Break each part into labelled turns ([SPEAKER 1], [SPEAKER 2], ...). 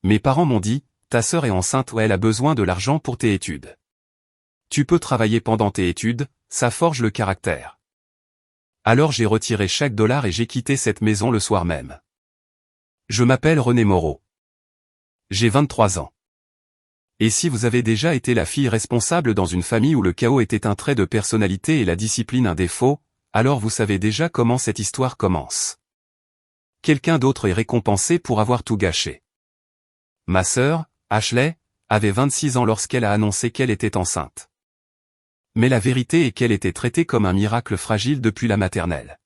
[SPEAKER 1] Mes parents m'ont dit, ta sœur est enceinte ou elle a besoin de l'argent pour tes études. Tu peux travailler pendant tes études, ça forge le caractère. Alors j'ai retiré chaque dollar et j'ai quitté cette maison le soir même. Je m'appelle René Moreau. J'ai 23 ans. Et si vous avez déjà été la fille responsable dans une famille où le chaos était un trait de personnalité et la discipline un défaut, alors vous savez déjà comment cette histoire commence. Quelqu'un d'autre est récompensé pour avoir tout gâché. Ma sœur, Ashley, avait 26 ans lorsqu'elle a annoncé qu'elle était enceinte. Mais la vérité est qu'elle était traitée comme un miracle fragile depuis la maternelle.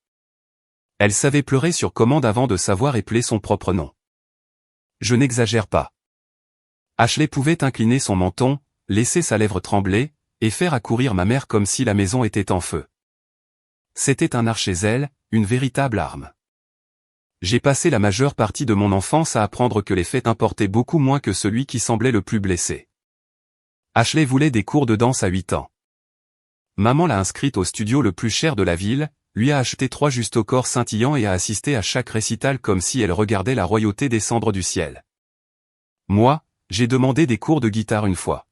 [SPEAKER 1] Elle savait pleurer sur commande avant de savoir épeler son propre nom. Je n'exagère pas. Ashley pouvait incliner son menton, laisser sa lèvre trembler, et faire accourir ma mère comme si la maison était en feu. C'était un art chez elle, une véritable arme. J'ai passé la majeure partie de mon enfance à apprendre que les faits importaient beaucoup moins que celui qui semblait le plus blessé. Ashley voulait des cours de danse à 8 ans. Maman l'a inscrite au studio le plus cher de la ville, lui a acheté 3 justaucorps scintillants et a assisté à chaque récital comme si elle regardait la royauté descendre du ciel. Moi, j'ai demandé des cours de guitare une fois.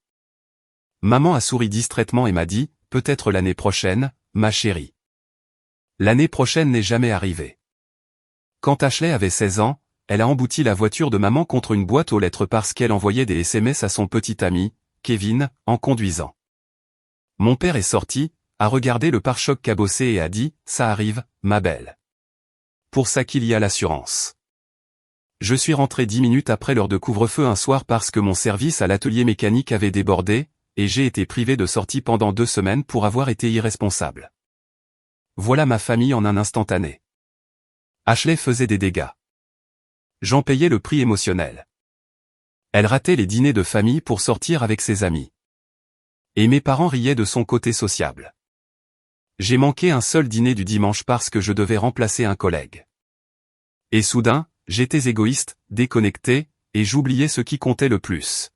[SPEAKER 1] Maman a souri distraitement et m'a dit, peut-être l'année prochaine, ma chérie. L'année prochaine n'est jamais arrivée. Quand Ashley avait 16 ans, elle a embouti la voiture de maman contre une boîte aux lettres parce qu'elle envoyait des SMS à son petit ami, Kevin, en conduisant. Mon père est sorti, a regardé le pare-choc cabossé et a dit, ça arrive, ma belle. Pour ça qu'il y a l'assurance. Je suis rentré 10 minutes après l'heure de couvre-feu un soir parce que mon service à l'atelier mécanique avait débordé, et j'ai été privé de sortie pendant 2 semaines pour avoir été irresponsable. Voilà ma famille en un instantané. Ashley faisait des dégâts. J'en payais le prix émotionnel. Elle ratait les dîners de famille pour sortir avec ses amis. Et mes parents riaient de son côté sociable. J'ai manqué un seul dîner du dimanche parce que je devais remplacer un collègue. Et soudain, j'étais égoïste, déconnecté, et j'oubliais ce qui comptait le plus.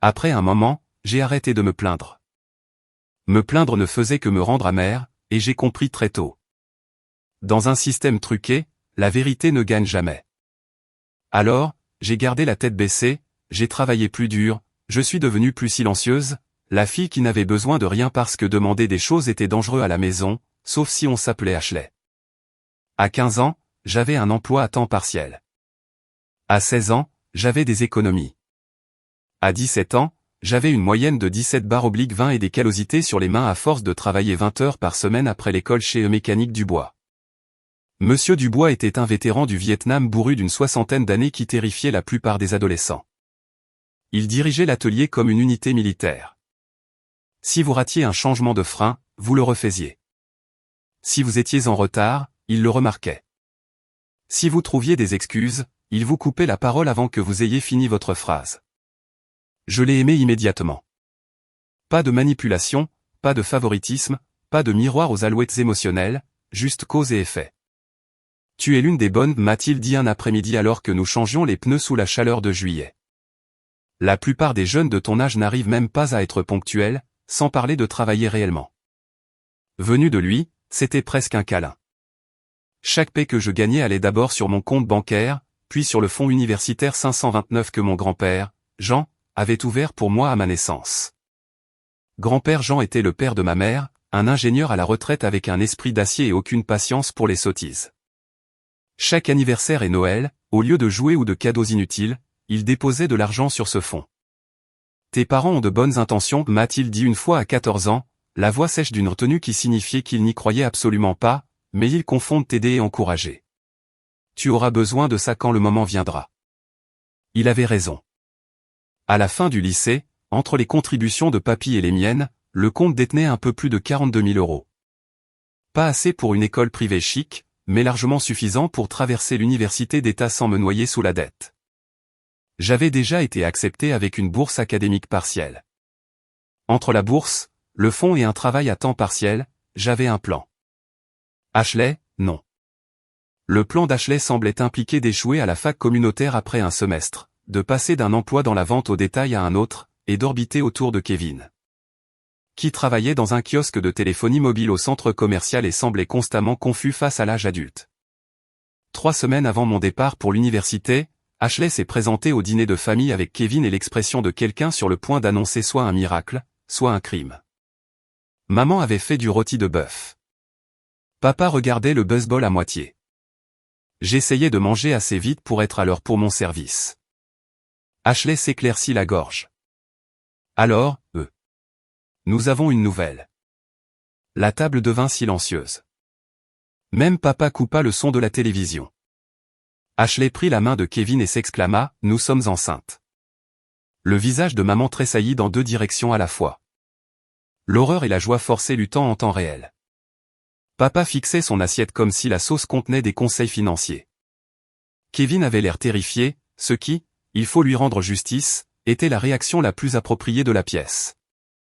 [SPEAKER 1] Après un moment, j'ai arrêté de me plaindre. Me plaindre ne faisait que me rendre amer, et j'ai compris très tôt. Dans un système truqué, la vérité ne gagne jamais. Alors, j'ai gardé la tête baissée, j'ai travaillé plus dur, je suis devenue plus silencieuse, la fille qui n'avait besoin de rien parce que demander des choses était dangereux à la maison, sauf si on s'appelait Ashley. À 15 ans, j'avais un emploi à temps partiel. À 16 ans, j'avais des économies. À 17 ans, j'avais une moyenne de 17/20 et des callosités sur les mains à force de travailler 20 heures par semaine après l'école chez Mécanique Dubois. Monsieur Dubois était un vétéran du Vietnam bourru d'une 60aine d'années qui terrifiait la plupart des adolescents. Il dirigeait l'atelier comme une unité militaire. Si vous ratiez un changement de frein, vous le refaisiez. Si vous étiez en retard, il le remarquait. Si vous trouviez des excuses, il vous coupait la parole avant que vous ayez fini votre phrase. Je l'ai aimé immédiatement. Pas de manipulation, pas de favoritisme, pas de miroir aux alouettes émotionnelles, juste cause et effet. Tu es l'une des bonnes, m'a-t-il dit un après-midi alors que nous changions les pneus sous la chaleur de juillet. La plupart des jeunes de ton âge n'arrivent même pas à être ponctuels, sans parler de travailler réellement. Venu de lui, c'était presque un câlin. Chaque paie que je gagnais allait d'abord sur mon compte bancaire, puis sur le fonds universitaire 529 que mon grand-père, Jean, avait ouvert pour moi à ma naissance. Grand-père Jean était le père de ma mère, un ingénieur à la retraite avec un esprit d'acier et aucune patience pour les sottises. Chaque anniversaire et Noël, au lieu de jouer ou de cadeaux inutiles, il déposait de l'argent sur ce fonds. Tes parents ont de bonnes intentions, m'a-t-il dit une fois à 14 ans, la voix sèche d'une retenue qui signifiait qu'il n'y croyait absolument pas, mais ils confondent t'aider et encourager. Tu auras besoin de ça quand le moment viendra. Il avait raison. À la fin du lycée, entre les contributions de papy et les miennes, le compte détenait un peu plus de 42 000 euros. Pas assez pour une école privée chic, mais largement suffisant pour traverser l'université d'État sans me noyer sous la dette. J'avais déjà été accepté avec une bourse académique partielle. Entre la bourse, le fonds et un travail à temps partiel, j'avais un plan. Ashley, non. Le plan d'Ashley semblait impliquer d'échouer à la fac communautaire après un semestre, de passer d'un emploi dans la vente au détail à un autre, et d'orbiter autour de Kevin. Qui travaillait dans un kiosque de téléphonie mobile au centre commercial et semblait constamment confus face à l'âge adulte. 3 semaines avant mon départ pour l'université, Ashley s'est présentée au dîner de famille avec Kevin et l'expression de quelqu'un sur le point d'annoncer soit un miracle, soit un crime. Maman avait fait du rôti de bœuf. Papa regardait le baseball à moitié. J'essayais de manger assez vite pour être à l'heure pour mon service. Ashley s'éclaircit la gorge. Alors, nous avons une nouvelle. La table devint silencieuse. Même papa coupa le son de la télévision. Ashley prit la main de Kevin et s'exclama « Nous sommes enceintes ». Le visage de maman tressaillit dans deux directions à la fois. L'horreur et la joie forcée luttant en temps réel. Papa fixait son assiette comme si la sauce contenait des conseils financiers. Kevin avait l'air terrifié, ce qui, il faut lui rendre justice, était la réaction la plus appropriée de la pièce.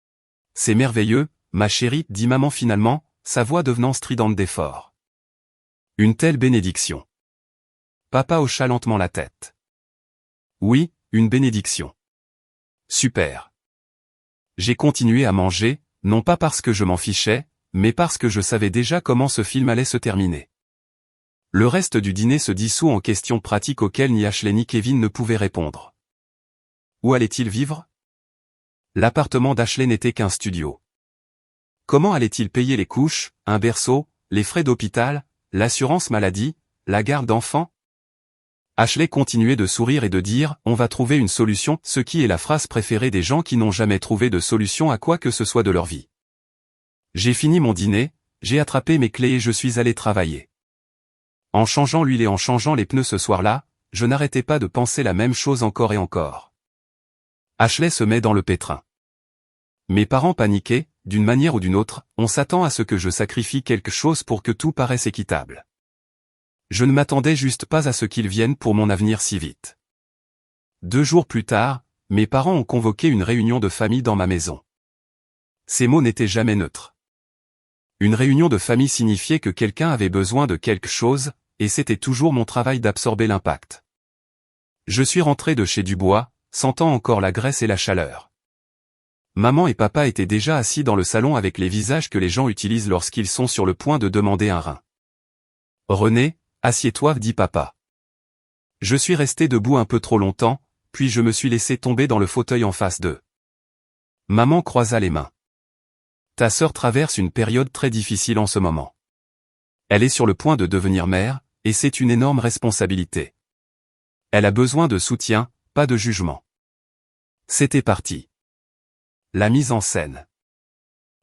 [SPEAKER 1] « C'est merveilleux, ma chérie, dit maman finalement, sa voix devenant stridente d'effort. Une telle bénédiction. Papa hocha lentement la tête. Oui, une bénédiction. Super. J'ai continué à manger, non pas parce que je m'en fichais, mais parce que je savais déjà comment ce film allait se terminer. Le reste du dîner se dissout en questions pratiques auxquelles ni Ashley ni Kevin ne pouvaient répondre. Où allait-il vivre? L'appartement d'Ashley n'était qu'un studio. Comment allait-il payer les couches, un berceau, les frais d'hôpital, l'assurance maladie, la garde d'enfants? Ashley continuait de sourire et de dire « On va trouver une solution », ce qui est la phrase préférée des gens qui n'ont jamais trouvé de solution à quoi que ce soit de leur vie. J'ai fini mon dîner, j'ai attrapé mes clés et je suis allé travailler. En changeant l'huile et en changeant les pneus ce soir-là, je n'arrêtais pas de penser la même chose encore et encore. Ashley se met dans le pétrin. Mes parents paniquaient, d'une manière ou d'une autre, on s'attend à ce que je sacrifie quelque chose pour que tout paraisse équitable. Je ne m'attendais juste pas à ce qu'ils viennent pour mon avenir si vite. 2 jours plus tard, mes parents ont convoqué une réunion de famille dans ma maison. Ces mots n'étaient jamais neutres. Une réunion de famille signifiait que quelqu'un avait besoin de quelque chose, et c'était toujours mon travail d'absorber l'impact. Je suis rentré de chez Dubois, sentant encore la graisse et la chaleur. Maman et papa étaient déjà assis dans le salon avec les visages que les gens utilisent lorsqu'ils sont sur le point de demander un rein. « René, assieds-toi » dit papa. Je suis resté debout un peu trop longtemps, puis je me suis laissé tomber dans le fauteuil en face d'eux. Maman croisa les mains. Ta sœur traverse une période très difficile en ce moment. Elle est sur le point de devenir mère, et c'est une énorme responsabilité. Elle a besoin de soutien, pas de jugement. C'était parti. La mise en scène.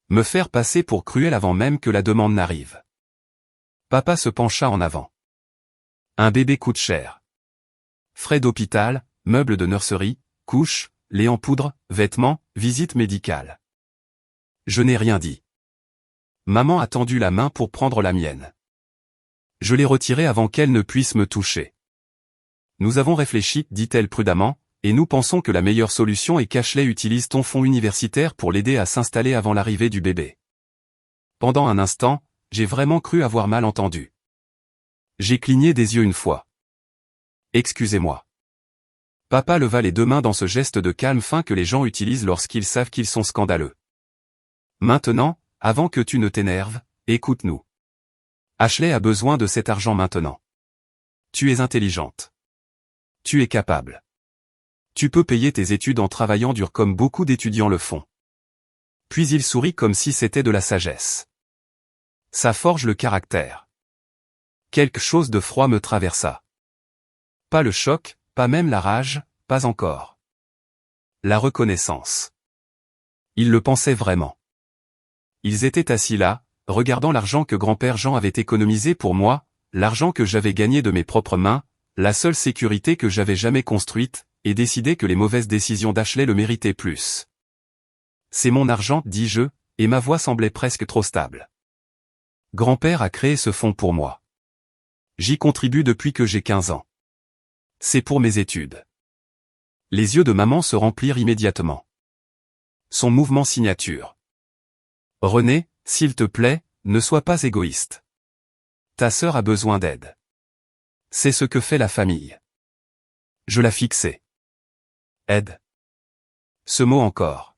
[SPEAKER 1] Me faire passer pour cruel avant même que la demande n'arrive. Papa se pencha en avant. Un bébé coûte cher. Frais d'hôpital, meubles de nurserie, couches, lait en poudre, vêtements, visite médicale. Je n'ai rien dit. Maman a tendu la main pour prendre la mienne. Je l'ai retirée avant qu'elle ne puisse me toucher. Nous avons réfléchi, dit-elle prudemment, et nous pensons que la meilleure solution est qu'Ashley utilise ton fonds universitaire pour l'aider à s'installer avant l'arrivée du bébé. Pendant un instant, j'ai vraiment cru avoir mal entendu. J'ai cligné des yeux une fois. Excusez-moi. Papa leva les 2 mains dans ce geste de calme fin que les gens utilisent lorsqu'ils savent qu'ils sont scandaleux. Maintenant, avant que tu ne t'énerves, écoute-nous. Ashley a besoin de cet argent maintenant. Tu es intelligente. Tu es capable. Tu peux payer tes études en travaillant dur comme beaucoup d'étudiants le font. Puis il sourit comme si c'était de la sagesse. Ça forge le caractère. Quelque chose de froid me traversa. Pas le choc, pas même la rage, pas encore. La reconnaissance. Ils le pensaient vraiment. Ils étaient assis là, regardant l'argent que grand-père Jean avait économisé pour moi, l'argent que j'avais gagné de mes propres mains, la seule sécurité que j'avais jamais construite, et décidaient que les mauvaises décisions d'Ashley le méritaient plus. C'est mon argent, dis-je, et ma voix semblait presque trop stable. Grand-père a créé ce fonds pour moi. J'y contribue depuis que j'ai 15 ans. C'est pour mes études. Les yeux de maman se remplirent immédiatement. Son mouvement signature. René, s'il te plaît, ne sois pas égoïste. Ta sœur a besoin d'aide. C'est ce que fait la famille. Je la fixais. Aide. Ce mot encore.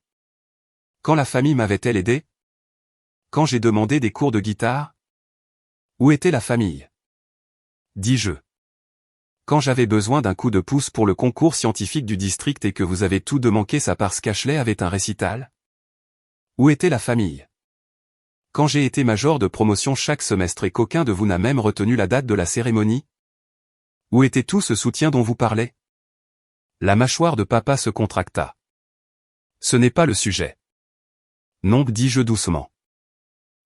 [SPEAKER 1] Quand la famille m'avait-elle aidé? Quand j'ai demandé des cours de guitare? Où était la famille? Dis-je. quand j'avais besoin d'un coup de pouce pour le concours scientifique du district et que vous avez tout de manquer ça parce qu'Ashley avait un récital? Où était la famille? Quand j'ai été major de promotion chaque semestre et qu'aucun de vous n'a même retenu la date de la cérémonie? Où était tout ce soutien dont vous parlez? La mâchoire de papa se contracta. Ce n'est pas le sujet. Non, dis-je doucement.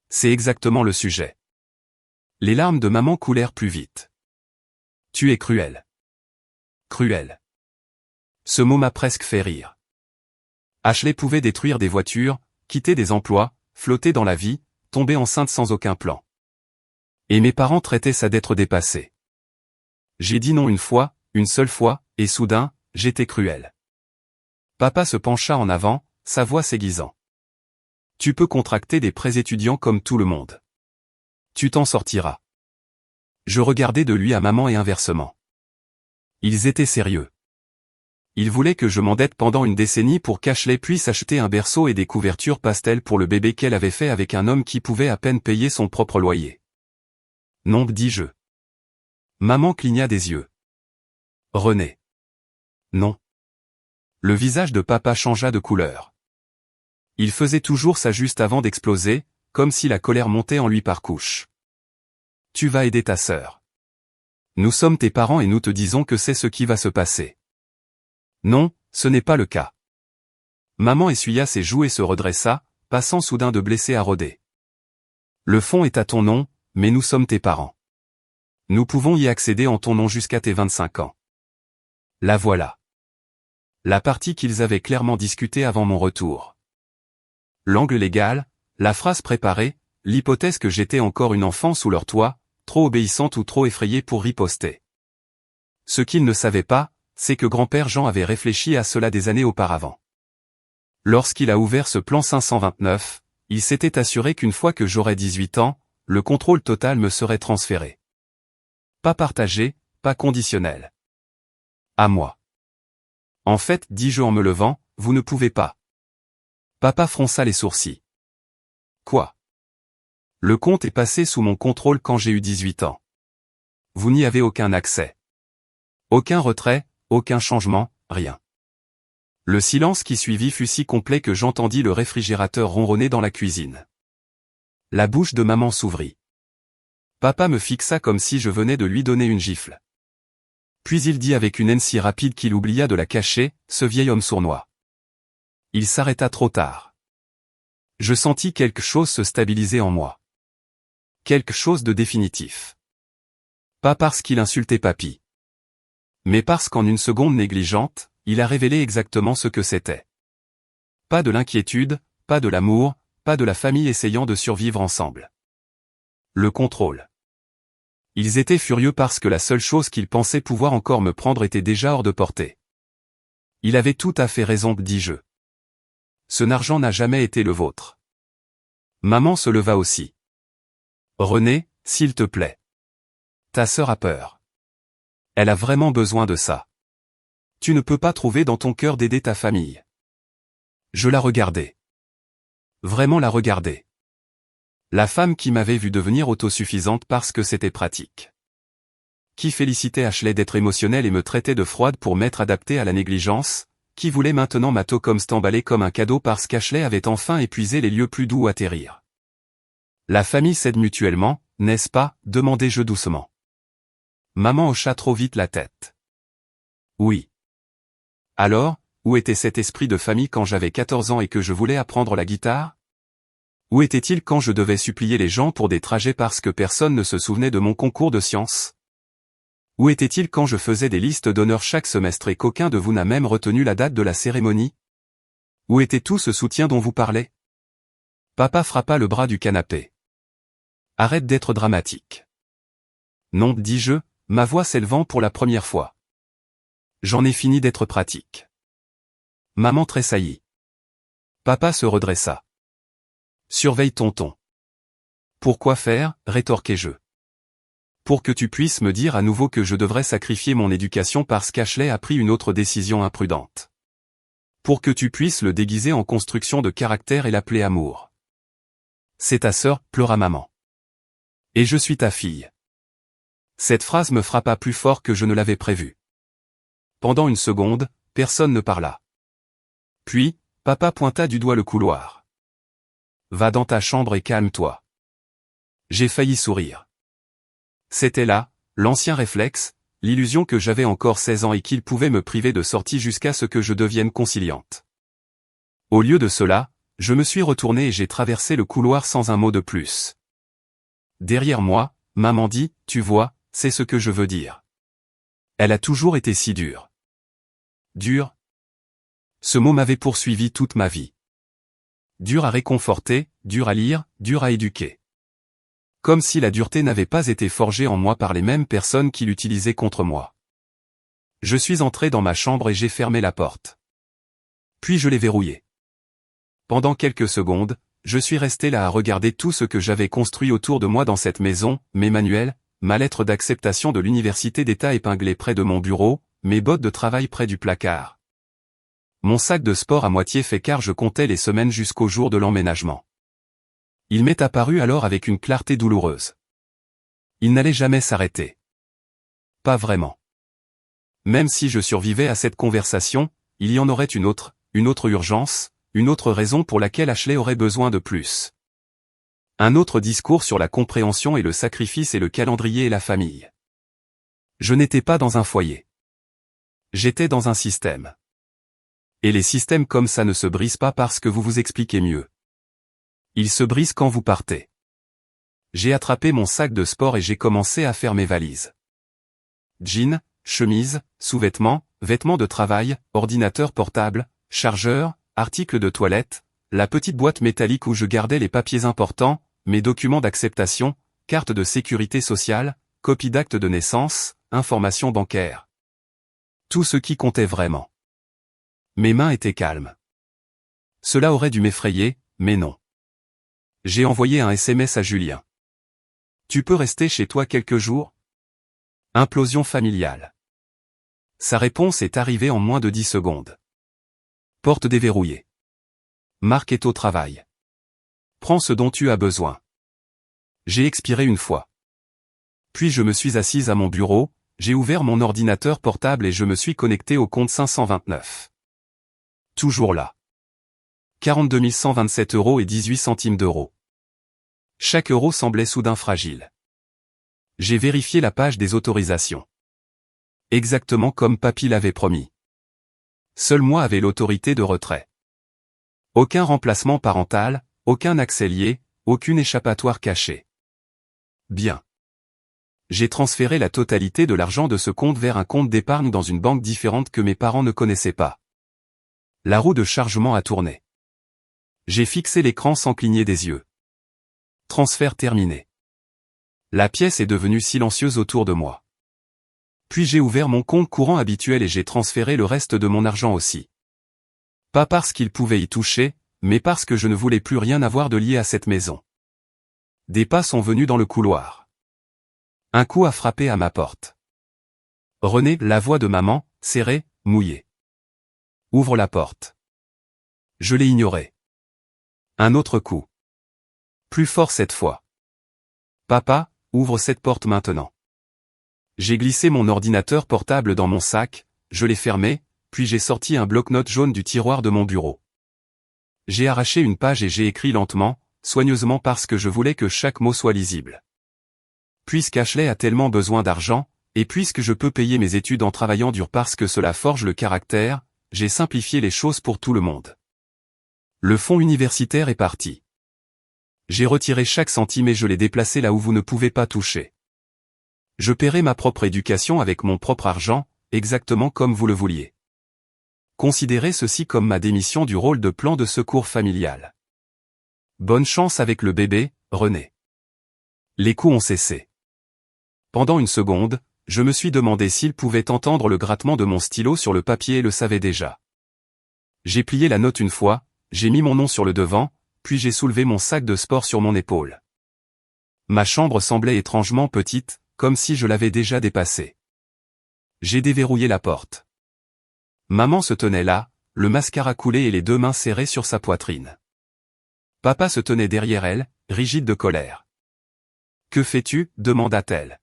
[SPEAKER 1] C'est exactement le sujet. Les larmes de maman coulèrent plus vite. Tu es cruel. Cruel. Ce mot m'a presque fait rire. Ashley pouvait détruire des voitures, quitter des emplois, flotter dans la vie, tomber enceinte sans aucun plan. Et mes parents traitaient ça d'être dépassé. J'ai dit non une fois, une seule fois, et soudain, j'étais cruel. Papa se pencha en avant, sa voix s'aiguisant. Tu peux contracter des prêts étudiants comme tout le monde. Tu t'en sortiras. Je regardais de lui à maman et inversement. Ils étaient sérieux. Ils voulaient que je m'endette pendant une décennie pour qu'Ashley puisse acheter un berceau et des couvertures pastel pour le bébé qu'elle avait fait avec un homme qui pouvait à peine payer son propre loyer. Non, dis-je. Maman cligna des yeux. René. Non. Le visage de papa changea de couleur. Il faisait toujours ça juste avant d'exploser, comme si la colère montait en lui par couches. Tu vas aider ta sœur. Nous sommes tes parents et nous te disons que c'est ce qui va se passer. Non, ce n'est pas le cas. Maman essuya ses joues et se redressa, passant soudain de blessé à rodé. Le fonds est à ton nom, mais nous sommes tes parents. Nous pouvons y accéder en ton nom jusqu'à tes 25 ans. La voilà. La partie qu'ils avaient clairement discutée avant mon retour. L'angle légal, la phrase préparée, l'hypothèse que j'étais encore une enfant sous leur toit, trop obéissante ou trop effrayée pour riposter. Ce qu'ils ne savaient pas, c'est que grand-père Jean avait réfléchi à cela des années auparavant. Lorsqu'il a ouvert ce plan 529, il s'était assuré qu'une fois que j'aurais 18 ans, le contrôle total me serait transféré. Pas partagé, pas conditionnel. À moi. En fait, dis-je en me levant, vous ne pouvez pas. Papa fronça les sourcils. Quoi? Le compte est passé sous mon contrôle quand j'ai eu 18 ans. Vous n'y avez aucun accès. Aucun retrait, aucun changement, rien. Le silence qui suivit fut si complet que j'entendis le réfrigérateur ronronner dans la cuisine. La bouche de maman s'ouvrit. Papa me fixa comme si je venais de lui donner une gifle. Puis il dit avec une haine si rapide qu'il oublia de la cacher, ce vieil homme sournois. Il s'arrêta trop tard. Je sentis quelque chose se stabiliser en moi. Quelque chose de définitif. Pas parce qu'il insultait papy. Mais parce qu'en une seconde négligente, il a révélé exactement ce que c'était. Pas de l'inquiétude, pas de l'amour, pas de la famille essayant de survivre ensemble. Le contrôle. Ils étaient furieux parce que la seule chose qu'ils pensaient pouvoir encore me prendre était déjà hors de portée. Il avait tout à fait raison, dis-je. Ce argent n'a jamais été le vôtre. Maman se leva aussi. René, s'il te plaît. Ta sœur a peur. Elle a vraiment besoin de ça. Tu ne peux pas trouver dans ton cœur d'aider ta famille. Je la regardais. Vraiment la regardais. La femme qui m'avait vu devenir autosuffisante parce que c'était pratique. Qui félicitait Ashley d'être émotionnelle et me traitait de froide pour m'être adaptée à la négligence, qui voulait maintenant m'attendre comme s'emballer comme un cadeau parce qu'Ashley avait enfin épuisé les lieux plus doux où atterrir. La famille s'aide mutuellement, n'est-ce pas, demandai-je doucement. Maman hocha trop vite la tête. Oui. Alors, où était cet esprit de famille quand j'avais 14 ans et que je voulais apprendre la guitare? Où était-il quand je devais supplier les gens pour des trajets parce que personne ne se souvenait de mon concours de sciences? Où était-il quand je faisais des listes d'honneur chaque semestre et qu'aucun de vous n'a même retenu la date de la cérémonie? Où était tout ce soutien dont vous parlez? Papa frappa le bras du canapé. Arrête d'être dramatique. Non, dis-je, ma voix s'élevant pour la première fois. J'en ai fini d'être pratique. Maman tressaillit. Papa se redressa. Surveille ton ton. Pourquoi faire, rétorquai-je. Pour que tu puisses me dire à nouveau que je devrais sacrifier mon éducation parce qu'Ashley a pris une autre décision imprudente. Pour que tu puisses le déguiser en construction de caractère et l'appeler amour. C'est ta sœur, pleura maman. Et je suis ta fille. Cette phrase me frappa plus fort que je ne l'avais prévu. Pendant une seconde, personne ne parla. Puis, papa pointa du doigt le couloir. Va dans ta chambre et calme-toi. J'ai failli sourire. C'était là, l'ancien réflexe, l'illusion que j'avais encore 16 ans et qu'il pouvait me priver de sortie jusqu'à ce que je devienne conciliante. Au lieu de cela, je me suis retourné et j'ai traversé le couloir sans un mot de plus. Derrière moi, maman dit, tu vois, c'est ce que je veux dire. Elle a toujours été si dure. Dure? Ce mot m'avait poursuivi toute ma vie. Dur à réconforter, dur à lire, dur à éduquer. Comme si la dureté n'avait pas été forgée en moi par les mêmes personnes qui l'utilisaient contre moi. Je suis entré dans ma chambre et j'ai fermé la porte. Puis je l'ai verrouillée. Pendant quelques secondes, je suis resté là à regarder tout ce que j'avais construit autour de moi dans cette maison, mes manuels, ma lettre d'acceptation de l'université d'État épinglée près de mon bureau, mes bottes de travail près du placard. Mon sac de sport à moitié fait car je comptais les semaines jusqu'au jour de l'emménagement. Il m'est apparu alors avec une clarté douloureuse. Il n'allait jamais s'arrêter. Pas vraiment. Même si je survivais à cette conversation, il y en aurait une autre urgence, une autre raison pour laquelle Ashley aurait besoin de plus. Un autre discours sur la compréhension et le sacrifice et le calendrier et la famille. Je n'étais pas dans un foyer. J'étais dans un système. Et les systèmes comme ça ne se brisent pas parce que vous vous expliquez mieux. Ils se brisent quand vous partez. J'ai attrapé mon sac de sport et j'ai commencé à faire mes valises. Jeans, chemise, sous-vêtements, vêtements de travail, ordinateur portable, chargeur, articles de toilette, la petite boîte métallique où je gardais les papiers importants, mes documents d'acceptation, carte de sécurité sociale, copie d'acte de naissance, informations bancaires. Tout ce qui comptait vraiment. Mes mains étaient calmes. Cela aurait dû m'effrayer, mais non. J'ai envoyé un SMS à Julien. Tu peux rester chez toi quelques jours? Implosion familiale. Sa réponse est arrivée en moins de 10 secondes. Porte déverrouillée. Marc est au travail. Prends ce dont tu as besoin. J'ai expiré une fois. Puis je me suis assise à mon bureau, j'ai ouvert mon ordinateur portable et je me suis connecté au compte 529. Toujours là. 42 127 € et 18 centimes d'euros. Chaque euro semblait soudain fragile. J'ai vérifié la page des autorisations. Exactement comme papy l'avait promis. Seul moi avait l'autorité de retrait. Aucun remplacement parental, aucun accès lié, aucune échappatoire cachée. Bien. J'ai transféré la totalité de l'argent de ce compte vers un compte d'épargne dans une banque différente que mes parents ne connaissaient pas. La roue de chargement a tourné. J'ai fixé l'écran sans cligner des yeux. Transfert terminé. La pièce est devenue silencieuse autour de moi. Puis j'ai ouvert mon compte courant habituel et j'ai transféré le reste de mon argent aussi. Pas parce qu'il pouvait y toucher, mais parce que je ne voulais plus rien avoir de lié à cette maison. Des pas sont venus dans le couloir. Un coup a frappé à ma porte. René, la voix de maman, serrée, mouillée. Ouvre la porte. Je l'ai ignoré. Un autre coup. Plus fort cette fois. Papa, ouvre cette porte maintenant. J'ai glissé mon ordinateur portable dans mon sac, je l'ai fermé, puis j'ai sorti un bloc-notes jaune du tiroir de mon bureau. J'ai arraché une page et j'ai écrit lentement, soigneusement parce que je voulais que chaque mot soit lisible. Puisqu'Ashley a tellement besoin d'argent, et puisque je peux payer mes études en travaillant dur parce que cela forge le caractère, j'ai simplifié les choses pour tout le monde. Le fonds universitaire est parti. J'ai retiré chaque centime et je l'ai déplacé là où vous ne pouvez pas toucher. Je paierai ma propre éducation avec mon propre argent, exactement comme vous le vouliez. Considérez ceci comme ma démission du rôle de plan de secours familial. Bonne chance avec le bébé, René. Les coups ont cessé. Pendant une seconde, je me suis demandé s'il pouvait entendre le grattement de mon stylo sur le papier et le savait déjà. J'ai plié la note une fois, j'ai mis mon nom sur le devant, puis j'ai soulevé mon sac de sport sur mon épaule. Ma chambre semblait étrangement petite, comme si je l'avais déjà dépassée. J'ai déverrouillé la porte. Maman se tenait là, le mascara coulé et les deux mains serrées sur sa poitrine. Papa se tenait derrière elle, rigide de colère. « Que fais-tu » demanda-t-elle.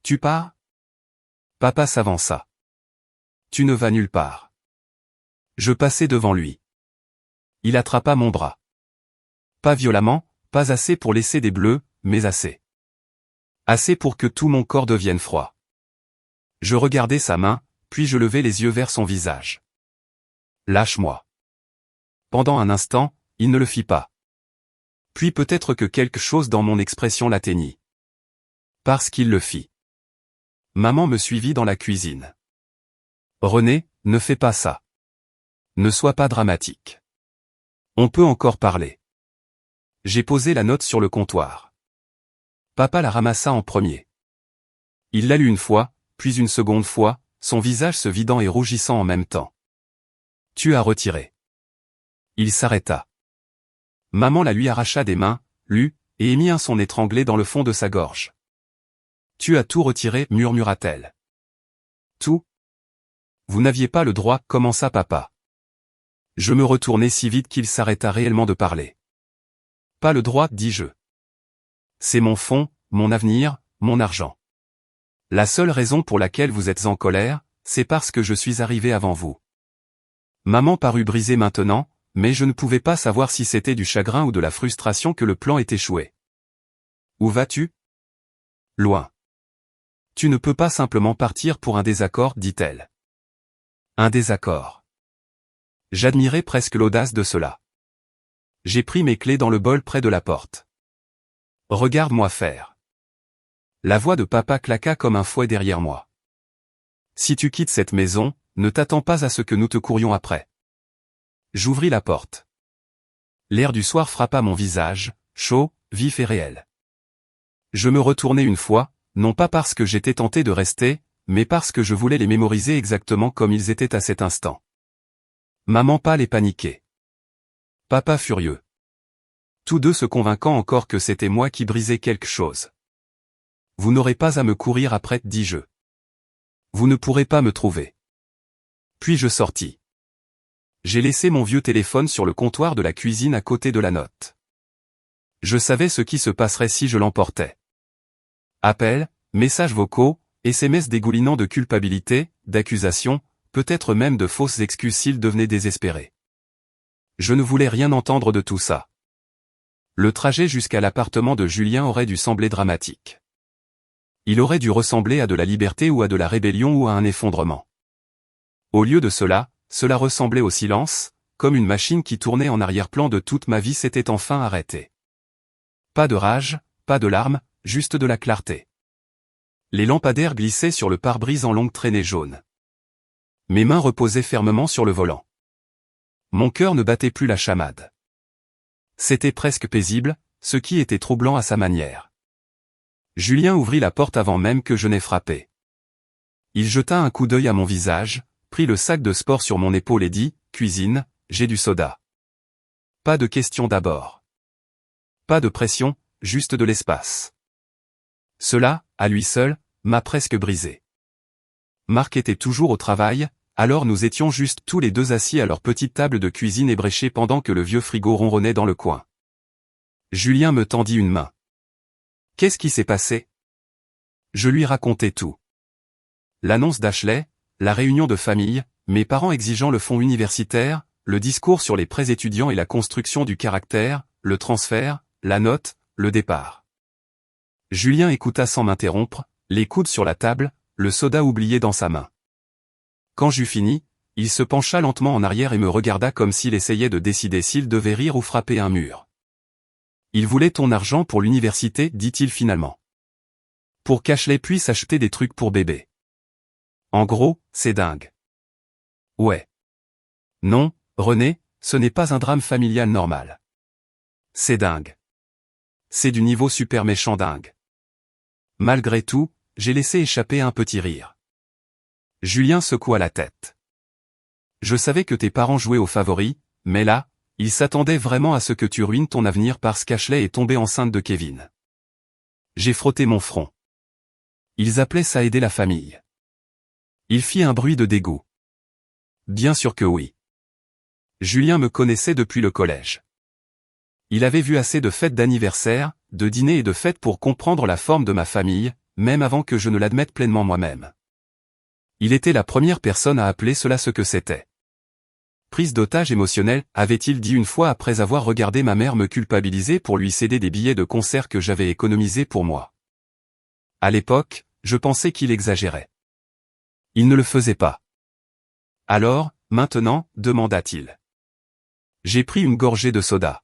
[SPEAKER 1] Tu pars? Papa s'avança. Tu ne vas nulle part. Je passai devant lui. Il attrapa mon bras. Pas violemment, pas assez pour laisser des bleus, mais assez. Assez pour que tout mon corps devienne froid. Je regardai sa main, puis je levai les yeux vers son visage. Lâche-moi. Pendant un instant, il ne le fit pas. Puis peut-être que quelque chose dans mon expression l'atteignit. Parce qu'il le fit. Maman me suivit dans la cuisine. René, ne fais pas ça. Ne sois pas dramatique. On peut encore parler. J'ai posé la note sur le comptoir. Papa la ramassa en premier. Il la lut une fois, puis une seconde fois, son visage se vidant et rougissant en même temps. Tu as retiré. Il s'arrêta. Maman la lui arracha des mains, lut, et émit un son étranglé dans le fond de sa gorge. Tu as tout retiré, murmura-t-elle. Tout? Vous n'aviez pas le droit, commença papa. Je me retournai si vite qu'il s'arrêta réellement de parler. Pas le droit, dis-je. C'est mon fonds, mon avenir, mon argent. La seule raison pour laquelle vous êtes en colère, c'est parce que je suis arrivé avant vous. Maman parut brisée maintenant, mais je ne pouvais pas savoir si c'était du chagrin ou de la frustration que le plan ait échoué. Où vas-tu? Loin. Tu ne peux pas simplement partir pour un désaccord, dit-elle. Un désaccord. J'admirais presque l'audace de cela. J'ai pris mes clés dans le bol près de la porte. Regarde-moi faire. La voix de papa claqua comme un fouet derrière moi. Si tu quittes cette maison, ne t'attends pas à ce que nous te courions après. J'ouvris la porte. L'air du soir frappa mon visage, chaud, vif et réel. Je me retournai une fois, non pas parce que j'étais tenté de rester, mais parce que je voulais les mémoriser exactement comme ils étaient à cet instant. Maman pâle et paniquée. Papa furieux. Tous deux se convainquant encore que c'était moi qui brisais quelque chose. Vous n'aurez pas à me courir après, dis-je. Vous ne pourrez pas me trouver. Puis je sortis. J'ai laissé mon vieux téléphone sur le comptoir de la cuisine à côté de la note. Je savais ce qui se passerait si je l'emportais. Appels, messages vocaux, SMS dégoulinant de culpabilité, d'accusations, peut-être même de fausses excuses s'il devenait désespéré. Je ne voulais rien entendre de tout ça. Le trajet jusqu'à l'appartement de Julien aurait dû sembler dramatique. Il aurait dû ressembler à de la liberté ou à de la rébellion ou à un effondrement. Au lieu de cela, cela ressemblait au silence, comme une machine qui tournait en arrière-plan de toute ma vie s'était enfin arrêtée. Pas de rage, pas de larmes, juste de la clarté. Les lampadaires glissaient sur le pare-brise en longues traînées jaunes. Mes mains reposaient fermement sur le volant. Mon cœur ne battait plus la chamade. C'était presque paisible, ce qui était troublant à sa manière. Julien ouvrit la porte avant même que je n'aie frappé. Il jeta un coup d'œil à mon visage, prit le sac de sport sur mon épaule et dit, « Cuisine, j'ai du soda. » Pas de question d'abord. Pas de pression, juste de l'espace. Cela, à lui seul, m'a presque brisé. Marc était toujours au travail, alors nous étions juste tous les deux assis à leur petite table de cuisine ébréchée pendant que le vieux frigo ronronnait dans le coin. Julien me tendit une main. Qu'est-ce qui s'est passé? Je lui racontai tout. L'annonce d'Ashley, la réunion de famille, mes parents exigeant le fonds universitaire, le discours sur les prêts étudiants et la construction du caractère, le transfert, la note, le départ. Julien écouta sans m'interrompre, les coudes sur la table, le soda oublié dans sa main. Quand j'eus fini, il se pencha lentement en arrière et me regarda comme s'il essayait de décider s'il devait rire ou frapper un mur. Il voulait ton argent pour l'université, dit-il finalement. Pour qu'Ashley puisse acheter des trucs pour bébé. En gros, c'est dingue. Ouais. Non, René, ce n'est pas un drame familial normal. C'est dingue. C'est du niveau super méchant dingue. Malgré tout, j'ai laissé échapper un petit rire. Julien secoua la tête. Je savais que tes parents jouaient aux favoris, mais là, ils s'attendaient vraiment à ce que tu ruines ton avenir parce qu'Ashley est tombée enceinte de Kevin. J'ai frotté mon front. Ils appelaient ça aider la famille. Il fit un bruit de dégoût. Bien sûr que oui. Julien me connaissait depuis le collège. Il avait vu assez de fêtes d'anniversaire, de dîners et de fêtes pour comprendre la forme de ma famille, même avant que je ne l'admette pleinement moi-même. Il était la première personne à appeler cela ce que c'était. Prise d'otage émotionnelle, avait-il dit une fois après avoir regardé ma mère me culpabiliser pour lui céder des billets de concert que j'avais économisés pour moi. À l'époque, je pensais qu'il exagérait. Il ne le faisait pas. Alors, maintenant, demanda-t-il. J'ai pris une gorgée de soda.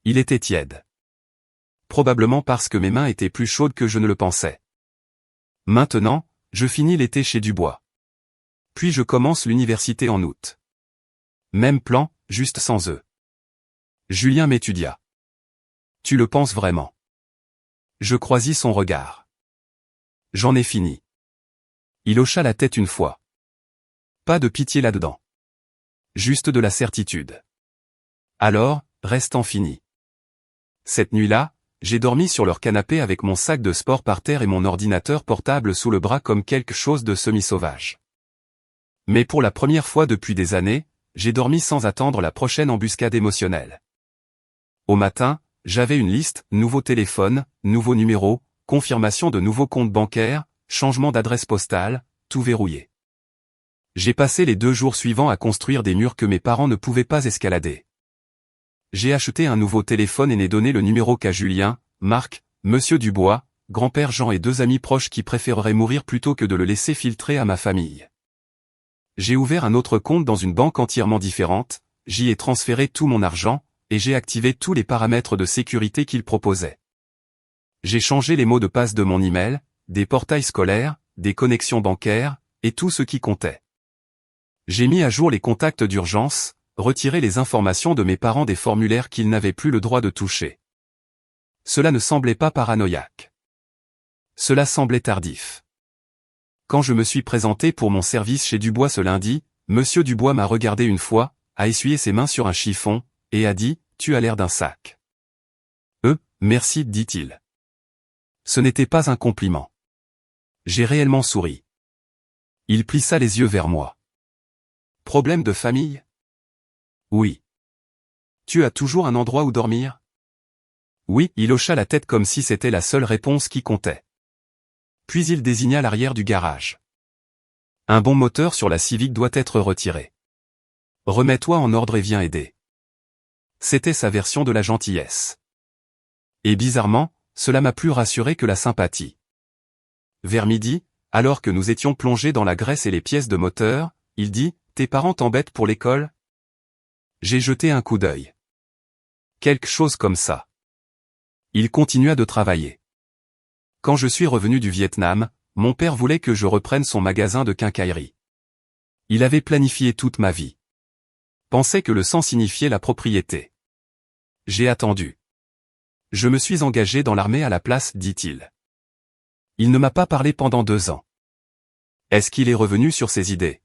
[SPEAKER 1] Il était tiède. Probablement parce que mes mains étaient plus chaudes que je ne le pensais. Maintenant, je finis l'été chez Dubois. Puis je commence l'université en août. Même plan, juste sans eux. Julien m'étudia. Tu le penses vraiment? Je croisis son regard. J'en ai fini. Il hocha la tête une fois. Pas de pitié là-dedans. Juste de la certitude. Alors, restant fini. Cette nuit-là, j'ai dormi sur leur canapé avec mon sac de sport par terre et mon ordinateur portable sous le bras comme quelque chose de semi-sauvage. Mais pour la première fois depuis des années, j'ai dormi sans attendre la prochaine embuscade émotionnelle. Au matin, j'avais une liste, nouveau téléphone, nouveau numéro, confirmation de nouveaux comptes bancaires, changement d'adresse postale, tout verrouillé. J'ai passé les 2 jours suivants à construire des murs que mes parents ne pouvaient pas escalader. J'ai acheté un nouveau téléphone et n'ai donné le numéro qu'à Julien, Marc, Monsieur Dubois, grand-père Jean et 2 amis proches qui préféreraient mourir plutôt que de le laisser filtrer à ma famille. J'ai ouvert un autre compte dans une banque entièrement différente, j'y ai transféré tout mon argent, et j'ai activé tous les paramètres de sécurité qu'il proposait. J'ai changé les mots de passe de mon email, des portails scolaires, des connexions bancaires, et tout ce qui comptait. J'ai mis à jour les contacts d'urgence, retiré les informations de mes parents des formulaires qu'ils n'avaient plus le droit de toucher. Cela ne semblait pas paranoïaque. Cela semblait tardif. Quand je me suis présenté pour mon service chez Dubois ce lundi, Monsieur Dubois m'a regardé une fois, a essuyé ses mains sur un chiffon, et a dit, « Tu as l'air d'un sac. » Merci, dit-il. Ce n'était pas un compliment. J'ai réellement souri. Il plissa les yeux vers moi. Problème de famille? Oui. Tu as toujours un endroit où dormir? Oui, il hocha la tête comme si c'était la seule réponse qui comptait. Puis il désigna l'arrière du garage. Un bon moteur sur la Civic doit être retiré. Remets-toi en ordre et viens aider. C'était sa version de la gentillesse. Et bizarrement, cela m'a plus rassuré que la sympathie. Vers midi, alors que nous étions plongés dans la graisse et les pièces de moteur, il dit, « Tes parents t'embêtent pour l'école ?» J'ai jeté un coup d'œil. Quelque chose comme ça. Il continua de travailler. Quand je suis revenu du Vietnam, mon père voulait que je reprenne son magasin de quincaillerie. Il avait planifié toute ma vie. Pensait que le sang signifiait la propriété. J'ai attendu. Je me suis engagé dans l'armée à la place, dit-il. Il ne m'a pas parlé pendant 2 ans. Est-ce qu'il est revenu sur ses idées?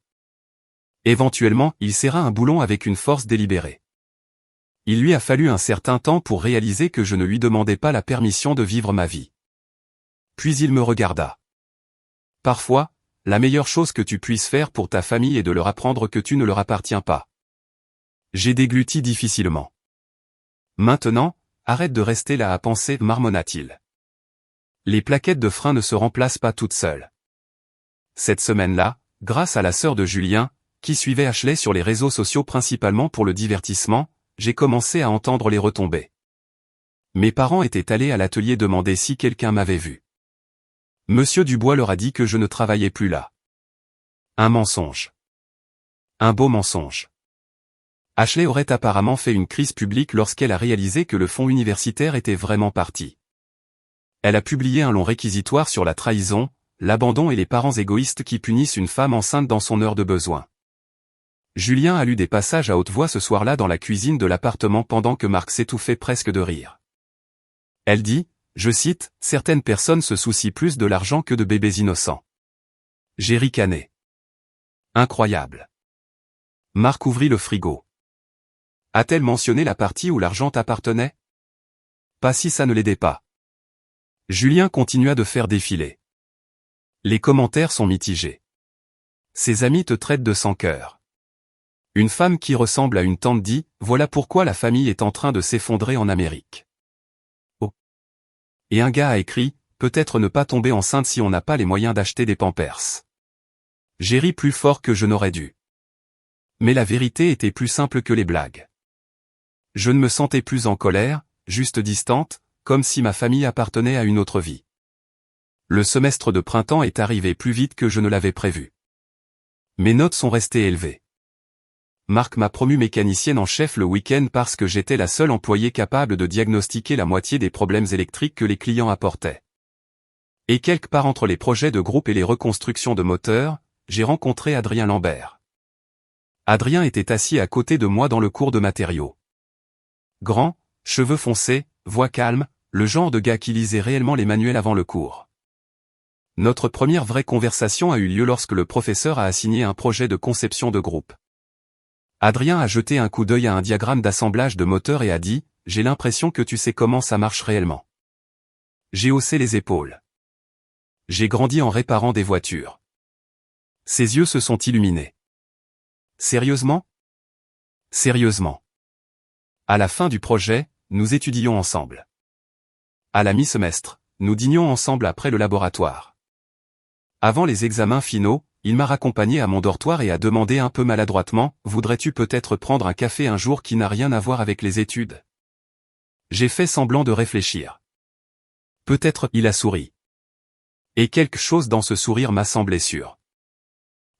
[SPEAKER 1] Éventuellement, il serra un boulon avec une force délibérée. Il lui a fallu un certain temps pour réaliser que je ne lui demandais pas la permission de vivre ma vie. Puis il me regarda. Parfois, la meilleure chose que tu puisses faire pour ta famille est de leur apprendre que tu ne leur appartiens pas. J'ai dégluti difficilement. Maintenant, arrête de rester là à penser, marmonna-t-il. Les plaquettes de frein ne se remplacent pas toutes seules. Cette semaine-là, grâce à la sœur de Julien, qui suivait Ashley sur les réseaux sociaux principalement pour le divertissement, j'ai commencé à entendre les retombées. Mes parents étaient allés à l'atelier demander si quelqu'un m'avait vu. Monsieur Dubois leur a dit que je ne travaillais plus là. Un mensonge. Un beau mensonge. Ashley aurait apparemment fait une crise publique lorsqu'elle a réalisé que le fonds universitaire était vraiment parti. Elle a publié un long réquisitoire sur la trahison, l'abandon et les parents égoïstes qui punissent une femme enceinte dans son heure de besoin. Julien a lu des passages à haute voix ce soir-là dans la cuisine de l'appartement pendant que Marc s'étouffait presque de rire. Elle dit, je cite, « Certaines personnes se soucient plus de l'argent que de bébés innocents. » J'ai ricané. Incroyable. Marc ouvrit le frigo. A-t-elle mentionné la partie où l'argent appartenait? Pas si ça ne l'aidait pas. Julien continua de faire défiler. Les commentaires sont mitigés. Ses amis te traitent de sans-cœur. Une femme qui ressemble à une tante dit, voilà pourquoi la famille est en train de s'effondrer en Amérique. Oh. Et un gars a écrit, peut-être ne pas tomber enceinte si on n'a pas les moyens d'acheter des Pampers. J'ai ri plus fort que je n'aurais dû. Mais la vérité était plus simple que les blagues. Je ne me sentais plus en colère, juste distante, comme si ma famille appartenait à une autre vie. Le semestre de printemps est arrivé plus vite que je ne l'avais prévu. Mes notes sont restées élevées. Marc m'a promu mécanicienne en chef le week-end parce que j'étais la seule employée capable de diagnostiquer la moitié des problèmes électriques que les clients apportaient. Et quelque part entre les projets de groupe et les reconstructions de moteurs, j'ai rencontré Adrien Lambert. Adrien était assis à côté de moi dans le cours de matériaux. Grand, cheveux foncés, voix calme, le genre de gars qui lisait réellement les manuels avant le cours. Notre première vraie conversation a eu lieu lorsque le professeur a assigné un projet de conception de groupe. Adrien a jeté un coup d'œil à un diagramme d'assemblage de moteurs et a dit « J'ai l'impression que tu sais comment ça marche réellement. » J'ai haussé les épaules. J'ai grandi en réparant des voitures. Ses yeux se sont illuminés. Sérieusement ? Sérieusement. À la fin du projet, nous étudions ensemble. À la mi-semestre, nous dînions ensemble après le laboratoire. Avant les examens finaux, il m'a raccompagné à mon dortoir et a demandé un peu maladroitement « Voudrais-tu peut-être prendre un café un jour qui n'a rien à voir avec les études ?» J'ai fait semblant de réfléchir. Peut-être il a souri. Et quelque chose dans ce sourire m'a semblé sûr.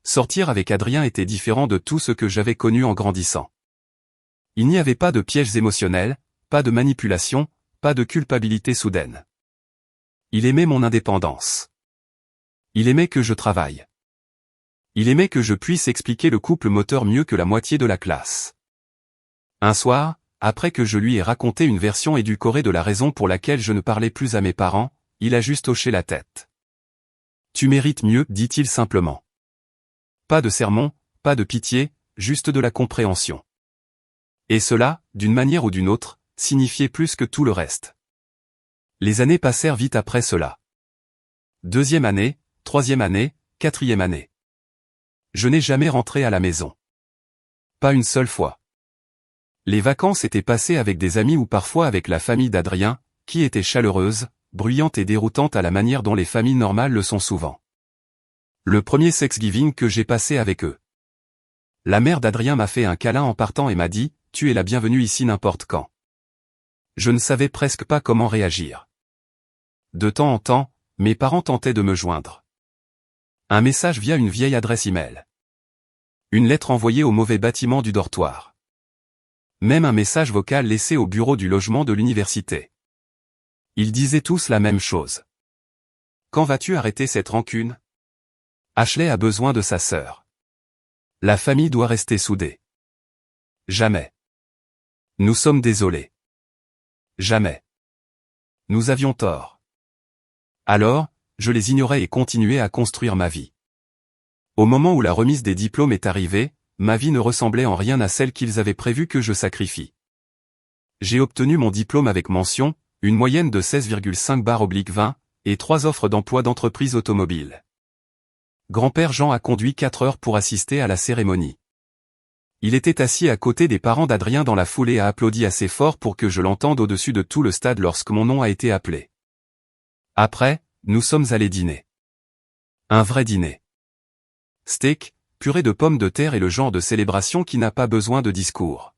[SPEAKER 1] Sortir avec Adrien était différent de tout ce que j'avais connu en grandissant. Il n'y avait pas de pièges émotionnels, pas de manipulation, pas de culpabilité soudaine. Il aimait mon indépendance. Il aimait que je travaille. Il aimait que je puisse expliquer le couple moteur mieux que la moitié de la classe. Un soir, après que je lui ai raconté une version édulcorée de la raison pour laquelle je ne parlais plus à mes parents, il a juste hoché la tête. « Tu mérites mieux, dit-il simplement. Pas de sermon, pas de pitié, juste de la compréhension. Et cela, d'une manière ou d'une autre, signifiait plus que tout le reste. Les années passèrent vite après cela. 2e année, 3e année, 4e année. Je n'ai jamais rentré à la maison. Pas une seule fois. Les vacances étaient passées avec des amis ou parfois avec la famille d'Adrien, qui était chaleureuse, bruyante et déroutante à la manière dont les familles normales le sont souvent. Le premier Thanksgiving que j'ai passé avec eux. La mère d'Adrien m'a fait un câlin en partant et m'a dit « Tu es la bienvenue ici n'importe quand ». Je ne savais presque pas comment réagir. De temps en temps, mes parents tentaient de me joindre. Un message via une vieille adresse email. Une lettre envoyée au mauvais bâtiment du dortoir. Même un message vocal laissé au bureau du logement de l'université. Ils disaient tous la même chose. Quand vas-tu arrêter cette rancune ? Ashley a besoin de sa sœur. La famille doit rester soudée. Jamais. Nous sommes désolés. Jamais. Nous avions tort. Alors, je les ignorais et continuais à construire ma vie. Au moment où la remise des diplômes est arrivée, ma vie ne ressemblait en rien à celle qu'ils avaient prévu que je sacrifie. J'ai obtenu mon diplôme avec mention, une moyenne de 16,5/20, et 3 offres d'emploi d'entreprise automobile. Grand-père Jean a conduit 4 heures pour assister à la cérémonie. Il était assis à côté des parents d'Adrien dans la foulée et a applaudi assez fort pour que je l'entende au-dessus de tout le stade lorsque mon nom a été appelé. Après, nous sommes allés dîner. Un vrai dîner. Steak, purée de pommes de terre et le genre de célébration qui n'a pas besoin de discours.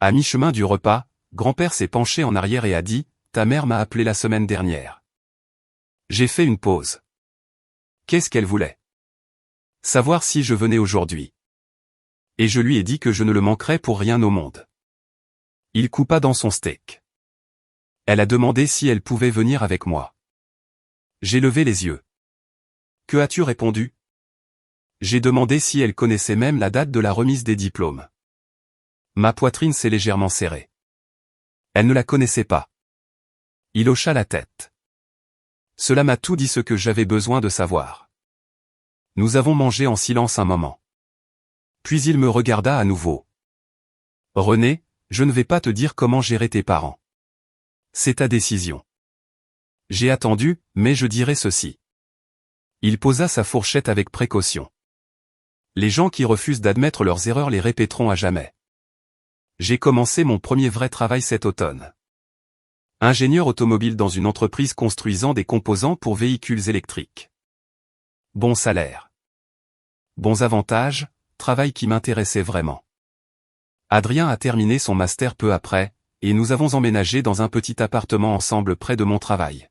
[SPEAKER 1] À mi-chemin du repas, grand-père s'est penché en arrière et a dit « Ta mère m'a appelé la semaine dernière. » J'ai fait une pause. Qu'est-ce qu'elle voulait ? Savoir si je venais aujourd'hui. Et je lui ai dit que je ne le manquerais pour rien au monde. Il coupa dans son steak. Elle a demandé si elle pouvait venir avec moi. J'ai levé les yeux. Que as-tu répondu ? J'ai demandé si elle connaissait même la date de la remise des diplômes. Ma poitrine s'est légèrement serrée. Elle ne la connaissait pas. Il hocha la tête. Cela m'a tout dit ce que j'avais besoin de savoir. Nous avons mangé en silence un moment. Puis il me regarda à nouveau. René, je ne vais pas te dire comment gérer tes parents. C'est ta décision. J'ai attendu, mais je dirai ceci. Il posa sa fourchette avec précaution. Les gens qui refusent d'admettre leurs erreurs les répéteront à jamais. J'ai commencé mon premier vrai travail cet automne. Ingénieur automobile dans une entreprise construisant des composants pour véhicules électriques. Bon salaire. Bons avantages, travail qui m'intéressait vraiment. Adrien a terminé son master peu après, et nous avons emménagé dans un petit appartement ensemble près de mon travail.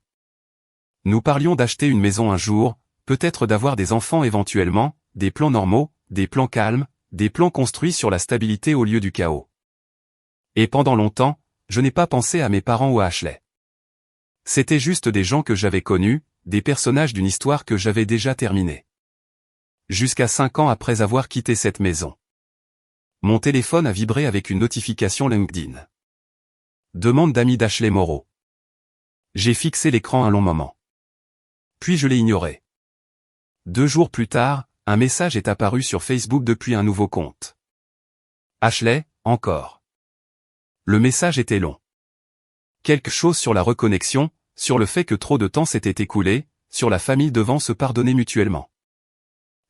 [SPEAKER 1] Nous parlions d'acheter une maison un jour, peut-être d'avoir des enfants éventuellement, des plans normaux, des plans calmes, des plans construits sur la stabilité au lieu du chaos. Et pendant longtemps, je n'ai pas pensé à mes parents ou à Ashley. C'était juste des gens que j'avais connus, des personnages d'une histoire que j'avais déjà terminée. Jusqu'à 5 ans après avoir quitté cette maison. Mon téléphone a vibré avec une notification LinkedIn. Demande d'amis d'Ashley Moreau. J'ai fixé l'écran un long moment. Puis je l'ai ignoré. 2 jours plus tard, un message est apparu sur Facebook depuis un nouveau compte. Ashley, encore. Le message était long. Quelque chose sur la reconnexion, sur le fait que trop de temps s'était écoulé, sur la famille devant se pardonner mutuellement.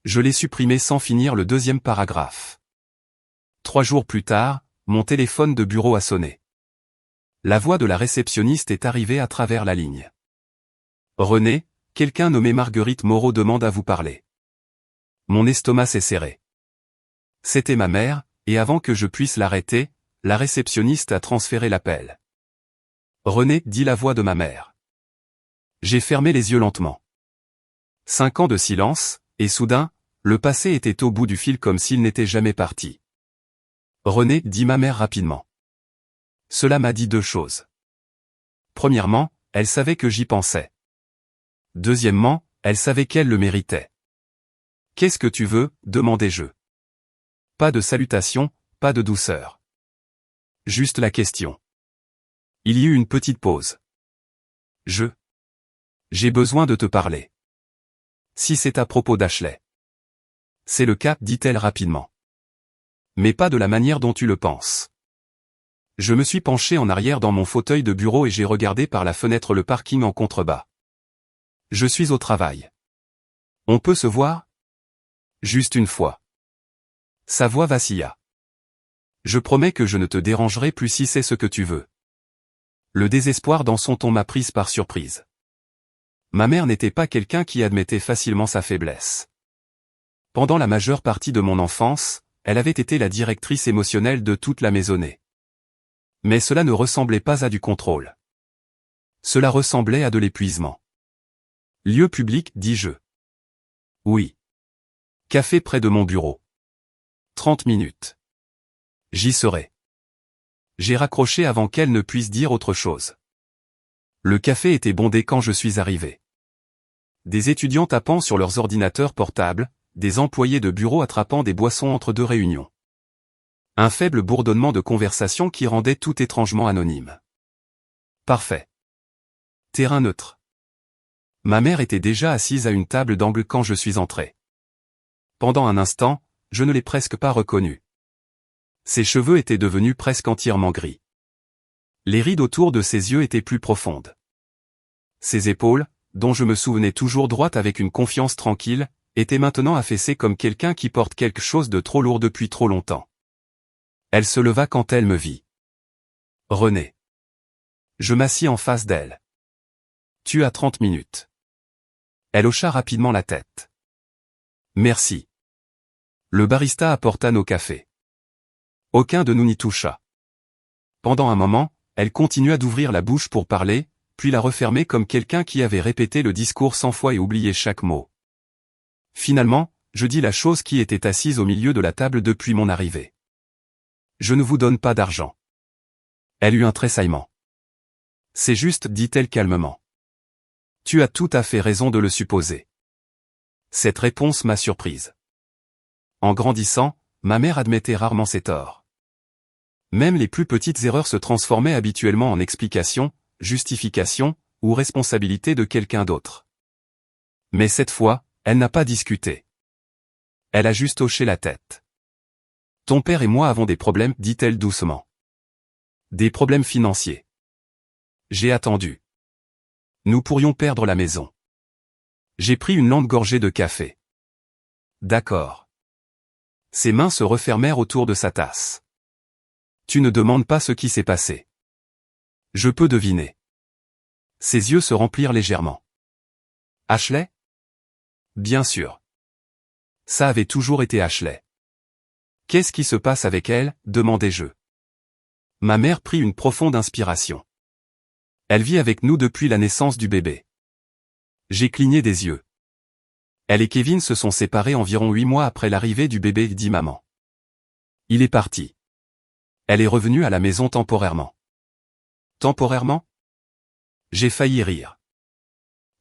[SPEAKER 1] Je l'ai supprimé sans finir le deuxième paragraphe. 3 jours plus tard, mon téléphone de bureau a sonné. La voix de la réceptionniste est arrivée à travers la ligne. René, quelqu'un nommé Marguerite Moreau demande à vous parler. Mon estomac s'est serré. C'était ma mère, et avant que je puisse l'arrêter, la réceptionniste a transféré l'appel. René, dit la voix de ma mère. J'ai fermé les yeux lentement. 5 ans de silence, et soudain, le passé était au bout du fil comme s'il n'était jamais parti. René, dit ma mère rapidement. Cela m'a dit 2 choses. Premièrement, elle savait que j'y pensais. Deuxièmement, elle savait qu'elle le méritait. Qu'est-ce que tu veux, demandai-je. Pas de salutation, pas de douceur. Juste la question. Il y eut une petite pause. J'ai besoin de te parler. Si c'est à propos d'Ashley. C'est le cas, dit-elle rapidement. Mais pas de la manière dont tu le penses. Je me suis penché en arrière dans mon fauteuil de bureau et j'ai regardé par la fenêtre le parking en contrebas. Je suis au travail. On peut se voir? Juste une fois. Sa voix vacilla. Je promets que je ne te dérangerai plus si c'est ce que tu veux. Le désespoir dans son ton m'a prise par surprise. Ma mère n'était pas quelqu'un qui admettait facilement sa faiblesse. Pendant la majeure partie de mon enfance, elle avait été la directrice émotionnelle de toute la maisonnée. Mais cela ne ressemblait pas à du contrôle. Cela ressemblait à de l'épuisement. Lieu public, dis-je. Oui. Café près de mon bureau. 30 minutes. J'y serai. J'ai raccroché avant qu'elle ne puisse dire autre chose. Le café était bondé quand je suis arrivé. Des étudiants tapant sur leurs ordinateurs portables, des employés de bureau attrapant des boissons entre 2 réunions. Un faible bourdonnement de conversation qui rendait tout étrangement anonyme. Parfait. Terrain neutre. Ma mère était déjà assise à une table d'angle quand je suis entré. Pendant un instant, je ne l'ai presque pas reconnue. Ses cheveux étaient devenus presque entièrement gris. Les rides autour de ses yeux étaient plus profondes. Ses épaules, dont je me souvenais toujours droites avec une confiance tranquille, étaient maintenant affaissées comme quelqu'un qui porte quelque chose de trop lourd depuis trop longtemps. Elle se leva quand elle me vit. René. Je m'assis en face d'elle. Tu as 30 minutes. Elle hocha rapidement la tête. Merci. Le barista apporta nos cafés. Aucun de nous n'y toucha. Pendant un moment, elle continua d'ouvrir la bouche pour parler, puis la refermer comme quelqu'un qui avait répété le discours 100 fois et oublié chaque mot. Finalement, je dis la chose qui était assise au milieu de la table depuis mon arrivée. Je ne vous donne pas d'argent. Elle eut un tressaillement. C'est juste, dit-elle calmement. Tu as tout à fait raison de le supposer. Cette réponse m'a surprise. En grandissant, ma mère admettait rarement ses torts. Même les plus petites erreurs se transformaient habituellement en explication, justification, ou responsabilité de quelqu'un d'autre. Mais cette fois, elle n'a pas discuté. Elle a juste hoché la tête. Ton père et moi avons des problèmes, dit-elle doucement. Des problèmes financiers. J'ai attendu. Nous pourrions perdre la maison. J'ai pris une lente gorgée de café. D'accord. Ses mains se refermèrent autour de sa tasse. Tu ne demandes pas ce qui s'est passé. Je peux deviner. Ses yeux se remplirent légèrement. Ashley? Bien sûr. Ça avait toujours été Ashley. Qu'est-ce qui se passe avec elle? Demandai-je. Ma mère prit une profonde inspiration. Elle vit avec nous depuis la naissance du bébé. J'ai cligné des yeux. Elle et Kevin se sont séparés environ 8 mois après l'arrivée du bébé, dit maman. Il est parti. Elle est revenue à la maison temporairement. Temporairement? J'ai failli rire.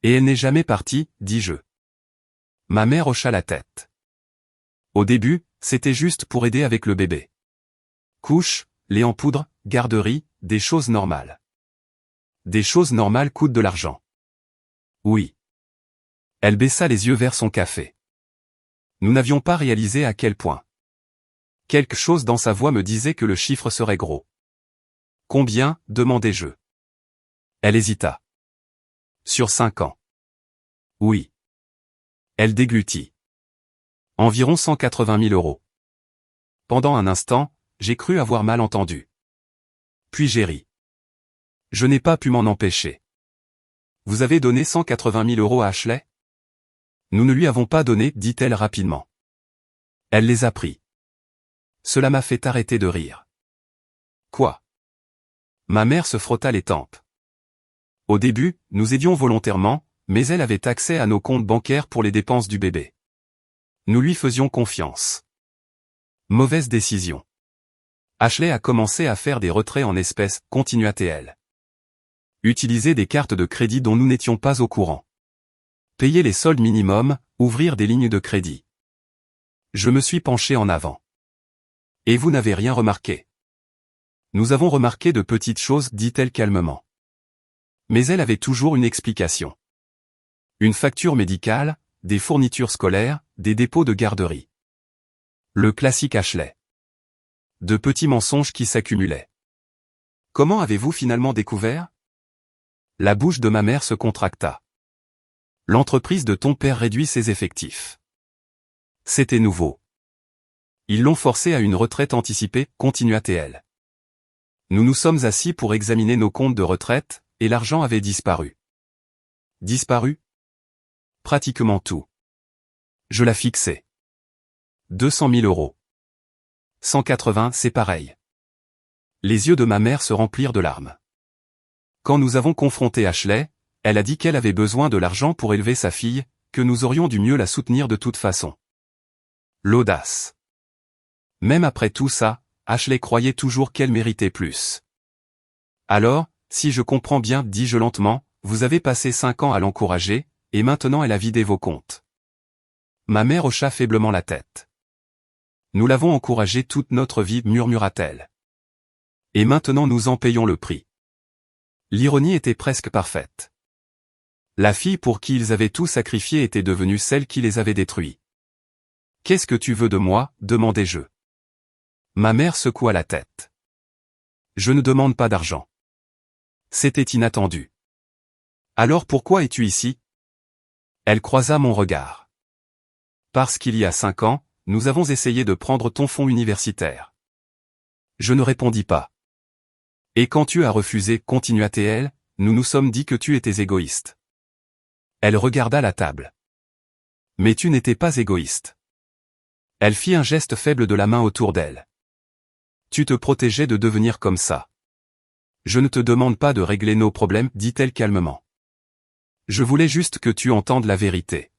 [SPEAKER 1] Et elle n'est jamais partie, dis-je. Ma mère hocha la tête. Au début, c'était juste pour aider avec le bébé. Couche, lait en poudre, garderie, des choses normales. Des choses normales coûtent de l'argent. Oui. Elle baissa les yeux vers son café. Nous n'avions pas réalisé à quel point. Quelque chose dans sa voix me disait que le chiffre serait gros. Combien? Demandai-je. Elle hésita. Sur 5 ans. Oui. Elle déglutit. Environ 180 000 euros. Pendant un instant, j'ai cru avoir mal entendu. Puis j'ai ri. Je n'ai pas pu m'en empêcher. Vous avez donné 180 000 euros à Ashley? Nous ne lui avons pas donné, dit-elle rapidement. Elle les a pris. Cela m'a fait arrêter de rire. Quoi? Ma mère se frotta les tempes. Au début, nous aidions volontairement, mais elle avait accès à nos comptes bancaires pour les dépenses du bébé. Nous lui faisions confiance. Mauvaise décision. Ashley a commencé à faire des retraits en espèces, continua-t-elle. Utiliser des cartes de crédit dont nous n'étions pas au courant. Payer les soldes minimums, ouvrir des lignes de crédit. Je me suis penché en avant. Et vous n'avez rien remarqué? Nous avons remarqué de petites choses, dit-elle calmement. Mais elle avait toujours une explication. Une facture médicale, des fournitures scolaires, des dépôts de garderie. Le classique Ashley. De petits mensonges qui s'accumulaient. Comment avez-vous finalement découvert? La bouche de ma mère se contracta. L'entreprise de ton père réduit ses effectifs. C'était nouveau. Ils l'ont forcé à une retraite anticipée, continua-t-elle. Nous nous sommes assis pour examiner nos comptes de retraite, et l'argent avait disparu. Disparu? Pratiquement tout. Je la fixais. 200 000 euros. 180, c'est pareil. Les yeux de ma mère se remplirent de larmes. Quand nous avons confronté Ashley, elle a dit qu'elle avait besoin de l'argent pour élever sa fille, que nous aurions dû mieux la soutenir de toute façon. L'audace. Même après tout ça, Ashley croyait toujours qu'elle méritait plus. Alors, si je comprends bien, dis-je lentement, vous avez passé 5 ans à l'encourager, et maintenant elle a vidé vos comptes. Ma mère hocha faiblement la tête. Nous l'avons encouragée toute notre vie, murmura-t-elle. Et maintenant nous en payons le prix. L'ironie était presque parfaite. La fille pour qui ils avaient tout sacrifié était devenue celle qui les avait détruits. Qu'est-ce que tu veux de moi? Demandai-je. Ma mère secoua la tête. Je ne demande pas d'argent. C'était inattendu. Alors pourquoi es-tu ici? Elle croisa mon regard. Parce qu'il y a 5 ans, nous avons essayé de prendre ton fonds universitaire. Je ne répondis pas. Et quand tu as refusé, continua-t-elle, nous nous sommes dit que tu étais égoïste. Elle regarda la table. Mais tu n'étais pas égoïste. Elle fit un geste faible de la main autour d'elle. Tu te protégeais de devenir comme ça. Je ne te demande pas de régler nos problèmes, dit-elle calmement. Je voulais juste que tu entendes la vérité.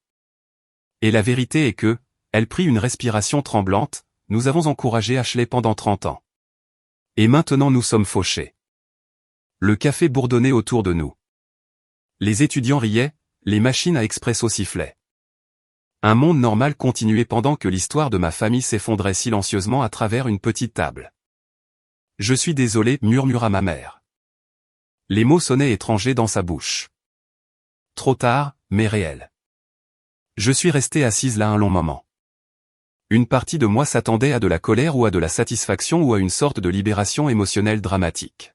[SPEAKER 1] Et la vérité est que, elle prit une respiration tremblante, nous avons encouragé Ashley pendant 30 ans. Et maintenant nous sommes fauchés. Le café bourdonnait autour de nous. Les étudiants riaient, les machines à expresso sifflaient. Un monde normal continuait pendant que l'histoire de ma famille s'effondrait silencieusement à travers une petite table. Je suis désolé, murmura ma mère. Les mots sonnaient étrangers dans sa bouche. Trop tard, mais réel. Je suis resté assise là un long moment. Une partie de moi s'attendait à de la colère ou à de la satisfaction ou à une sorte de libération émotionnelle dramatique.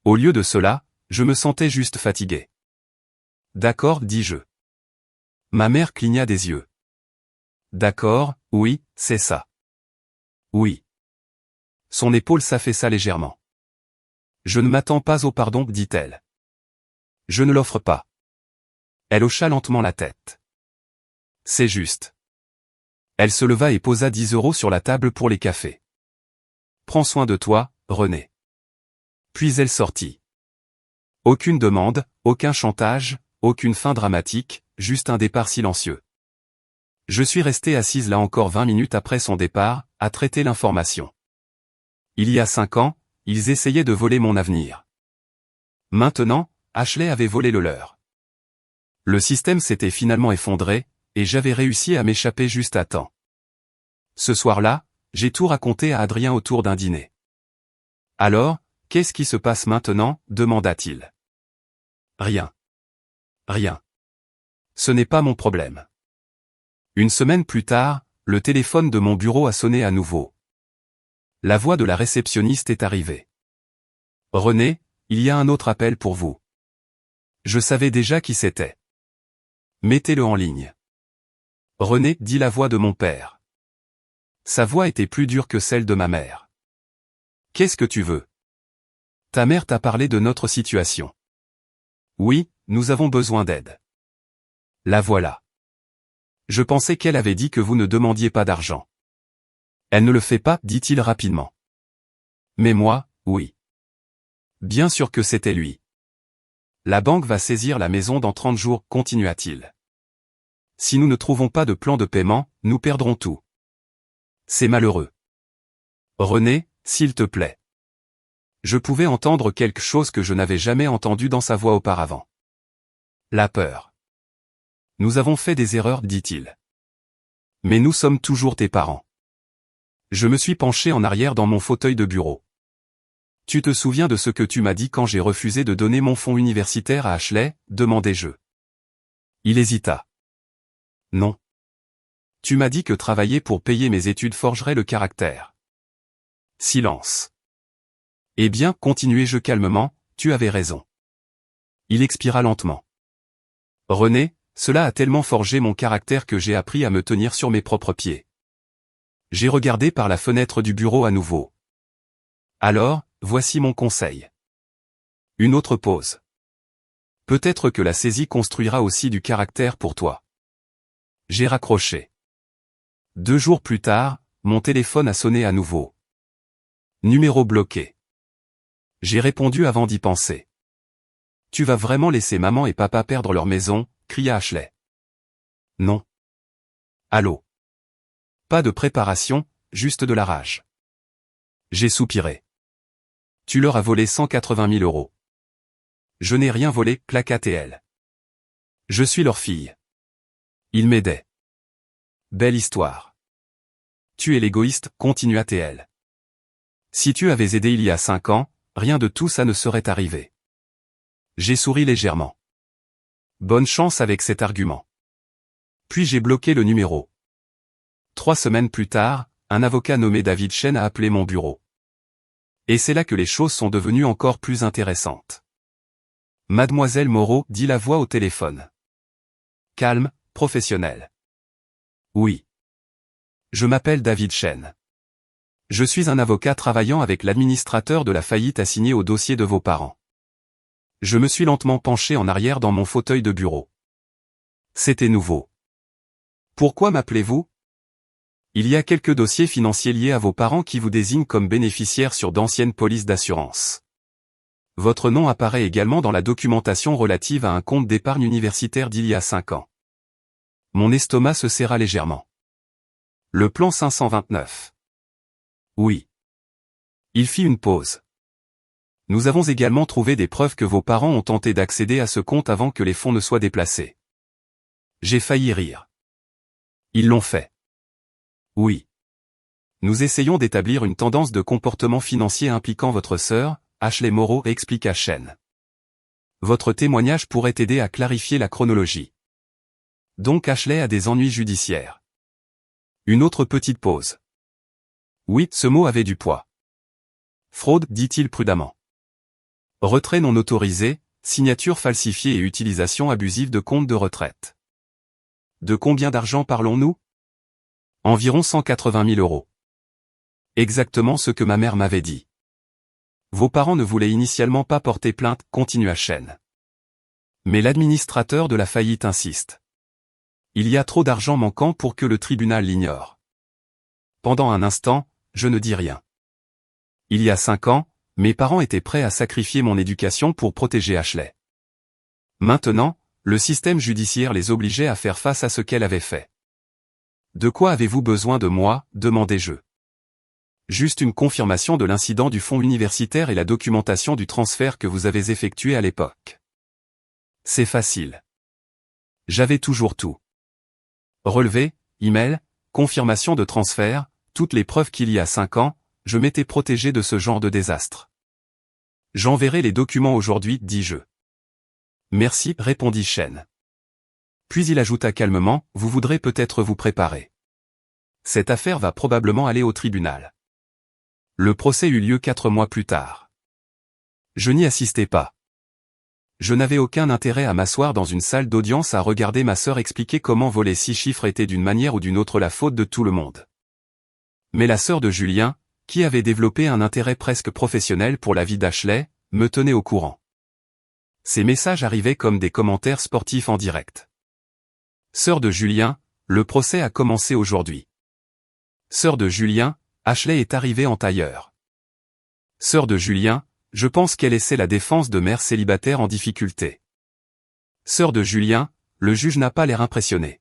[SPEAKER 1] Au lieu de cela, je me sentais juste fatigué. D'accord, dis-je. Ma mère cligna des yeux. D'accord, oui, c'est ça. Oui. Son épaule s'affaissa légèrement. Je ne m'attends pas au pardon, dit-elle. Je ne l'offre pas. Elle hocha lentement la tête. C'est juste. Elle se leva et posa 10 € sur la table pour les cafés. Prends soin de toi, René. Puis elle sortit. Aucune demande, aucun chantage, aucune fin dramatique, juste un départ silencieux. Je suis resté assise là encore 20 minutes après son départ, à traiter l'information. Il y a 5 ans, ils essayaient de voler mon avenir. Maintenant, Ashley avait volé le leur. Le système s'était finalement effondré, et j'avais réussi à m'échapper juste à temps. Ce soir-là, j'ai tout raconté à Adrien autour d'un dîner. Alors, qu'est-ce qui se passe maintenant, demanda-t-il. Rien. Rien. Ce n'est pas mon problème. Une semaine plus tard, le téléphone de mon bureau a sonné à nouveau. La voix de la réceptionniste est arrivée. René, il y a un autre appel pour vous. Je savais déjà qui c'était. Mettez-le en ligne. René, dit la voix de mon père. Sa voix était plus dure que celle de ma mère. Qu'est-ce que tu veux? Ta mère t'a parlé de notre situation. Oui, nous avons besoin d'aide. La voilà. Je pensais qu'elle avait dit que vous ne demandiez pas d'argent. Elle ne le fait pas, dit-il rapidement. Mais moi, oui. Bien sûr que c'était lui. La banque va saisir la maison dans 30 jours, continua-t-il. Si nous ne trouvons pas de plan de paiement, nous perdrons tout. C'est malheureux. René, s'il te plaît. Je pouvais entendre quelque chose que je n'avais jamais entendu dans sa voix auparavant. La peur. Nous avons fait des erreurs, dit-il. Mais nous sommes toujours tes parents. Je me suis penché en arrière dans mon fauteuil de bureau. Tu te souviens de ce que tu m'as dit quand j'ai refusé de donner mon fonds universitaire à Ashley, demandai-je. Il hésita. Non. Tu m'as dit que travailler pour payer mes études forgerait le caractère. Silence. Eh bien, continuai-je calmement, tu avais raison. Il expira lentement. René, cela a tellement forgé mon caractère que j'ai appris à me tenir sur mes propres pieds. J'ai regardé par la fenêtre du bureau à nouveau. Alors, voici mon conseil. Une autre pause. Peut-être que la saisie construira aussi du caractère pour toi. J'ai raccroché. 2 jours plus tard, mon téléphone a sonné à nouveau. Numéro bloqué. J'ai répondu avant d'y penser. Tu vas vraiment laisser maman et papa perdre leur maison, cria Ashley. Non. Allô. Pas de préparation, juste de la rage. J'ai soupiré. Tu leur as volé 180 000 €. Je n'ai rien volé, claqua TL. Je suis leur fille. Ils m'aidaient. Belle histoire. Tu es l'égoïste, continua TL. Si tu avais aidé il y a 5 ans, rien de tout ça ne serait arrivé. J'ai souri légèrement. Bonne chance avec cet argument. Puis j'ai bloqué le numéro. 3 semaines plus tard, un avocat nommé David Chen a appelé mon bureau. Et c'est là que les choses sont devenues encore plus intéressantes. Mademoiselle Moreau, dit la voix au téléphone. Calme, professionnel. Oui. Je m'appelle David Chen. Je suis un avocat travaillant avec l'administrateur de la faillite assigné au dossier de vos parents. Je me suis lentement penché en arrière dans mon fauteuil de bureau. C'était nouveau. Pourquoi m'appelez-vous? Il y a quelques dossiers financiers liés à vos parents qui vous désignent comme bénéficiaires sur d'anciennes polices d'assurance. Votre nom apparaît également dans la documentation relative à un compte d'épargne universitaire d'il y a 5 ans. Mon estomac se serra légèrement. Le plan 529. Oui. Il fit une pause. Nous avons également trouvé des preuves que vos parents ont tenté d'accéder à ce compte avant que les fonds ne soient déplacés. J'ai failli rire. Ils l'ont fait. Oui. Nous essayons d'établir une tendance de comportement financier impliquant votre sœur, Ashley Moreau, expliqua Chen. Votre témoignage pourrait aider à clarifier la chronologie. Donc Ashley a des ennuis judiciaires. Une autre petite pause. Oui, ce mot avait du poids. Fraude, dit-il prudemment. Retrait non autorisé, signature falsifiée et utilisation abusive de comptes de retraite. De combien d'argent parlons-nous? Environ 180 000 €. Exactement ce que ma mère m'avait dit. Vos parents ne voulaient initialement pas porter plainte, continua Chen. Mais l'administrateur de la faillite insiste. Il y a trop d'argent manquant pour que le tribunal l'ignore. Pendant un instant, je ne dis rien. Il y a 5 ans, mes parents étaient prêts à sacrifier mon éducation pour protéger Ashley. Maintenant, le système judiciaire les obligeait à faire face à ce qu'elle avait fait. De quoi avez-vous besoin de moi, demandai-je. Juste une confirmation de l'incident du fonds universitaire et la documentation du transfert que vous avez effectué à l'époque. C'est facile. J'avais toujours tout. Relevé, email, confirmation de transfert, toutes les preuves qu'il y a 5 ans, je m'étais protégé de ce genre de désastre. J'enverrai les documents aujourd'hui, dis-je. Merci, répondit Chen. Puis il ajouta calmement, vous voudrez peut-être vous préparer. Cette affaire va probablement aller au tribunal. Le procès eut lieu 4 mois plus tard. Je n'y assistais pas. Je n'avais aucun intérêt à m'asseoir dans une salle d'audience à regarder ma sœur expliquer comment voler 6 chiffres était d'une manière ou d'une autre la faute de tout le monde. Mais la sœur de Julien, qui avait développé un intérêt presque professionnel pour la vie d'Ashley, me tenait au courant. Ces messages arrivaient comme des commentaires sportifs en direct. Sœur de Julien, le procès a commencé aujourd'hui. Sœur de Julien, Ashley est arrivée en tailleur. Sœur de Julien, je pense qu'elle essaie la défense de mère célibataire en difficulté. Sœur de Julien, le juge n'a pas l'air impressionné.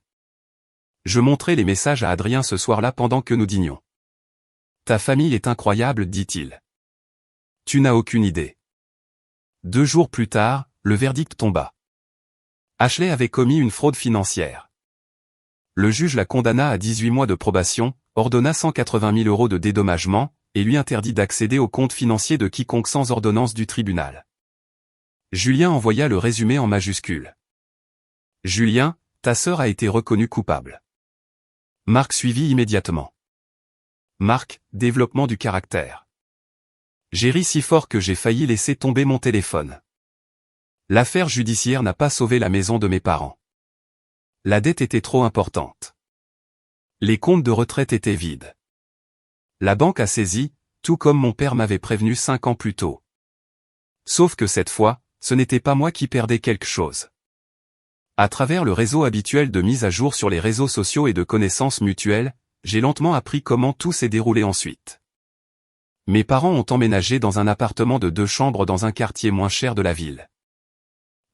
[SPEAKER 1] Je montrai les messages à Adrien ce soir-là pendant que nous dînions. Ta famille est incroyable, dit-il. Tu n'as aucune idée. 2 jours plus tard, le verdict tomba. Ashley avait commis une fraude financière. Le juge la condamna à 18 mois de probation, ordonna 180 000 € de dédommagement, et lui interdit d'accéder aux comptes financiers de quiconque sans ordonnance du tribunal. Julien envoya le résumé en majuscule. Julien, ta sœur a été reconnue coupable. Marc suivit immédiatement. Marc, développement du caractère. J'ai ri si fort que j'ai failli laisser tomber mon téléphone. L'affaire judiciaire n'a pas sauvé la maison de mes parents. La dette était trop importante. Les comptes de retraite étaient vides. La banque a saisi, tout comme mon père m'avait prévenu 5 ans plus tôt. Sauf que cette fois, ce n'était pas moi qui perdais quelque chose. À travers le réseau habituel de mise à jour sur les réseaux sociaux et de connaissances mutuelles, j'ai lentement appris comment tout s'est déroulé ensuite. Mes parents ont emménagé dans un appartement de 2 chambres dans un quartier moins cher de la ville.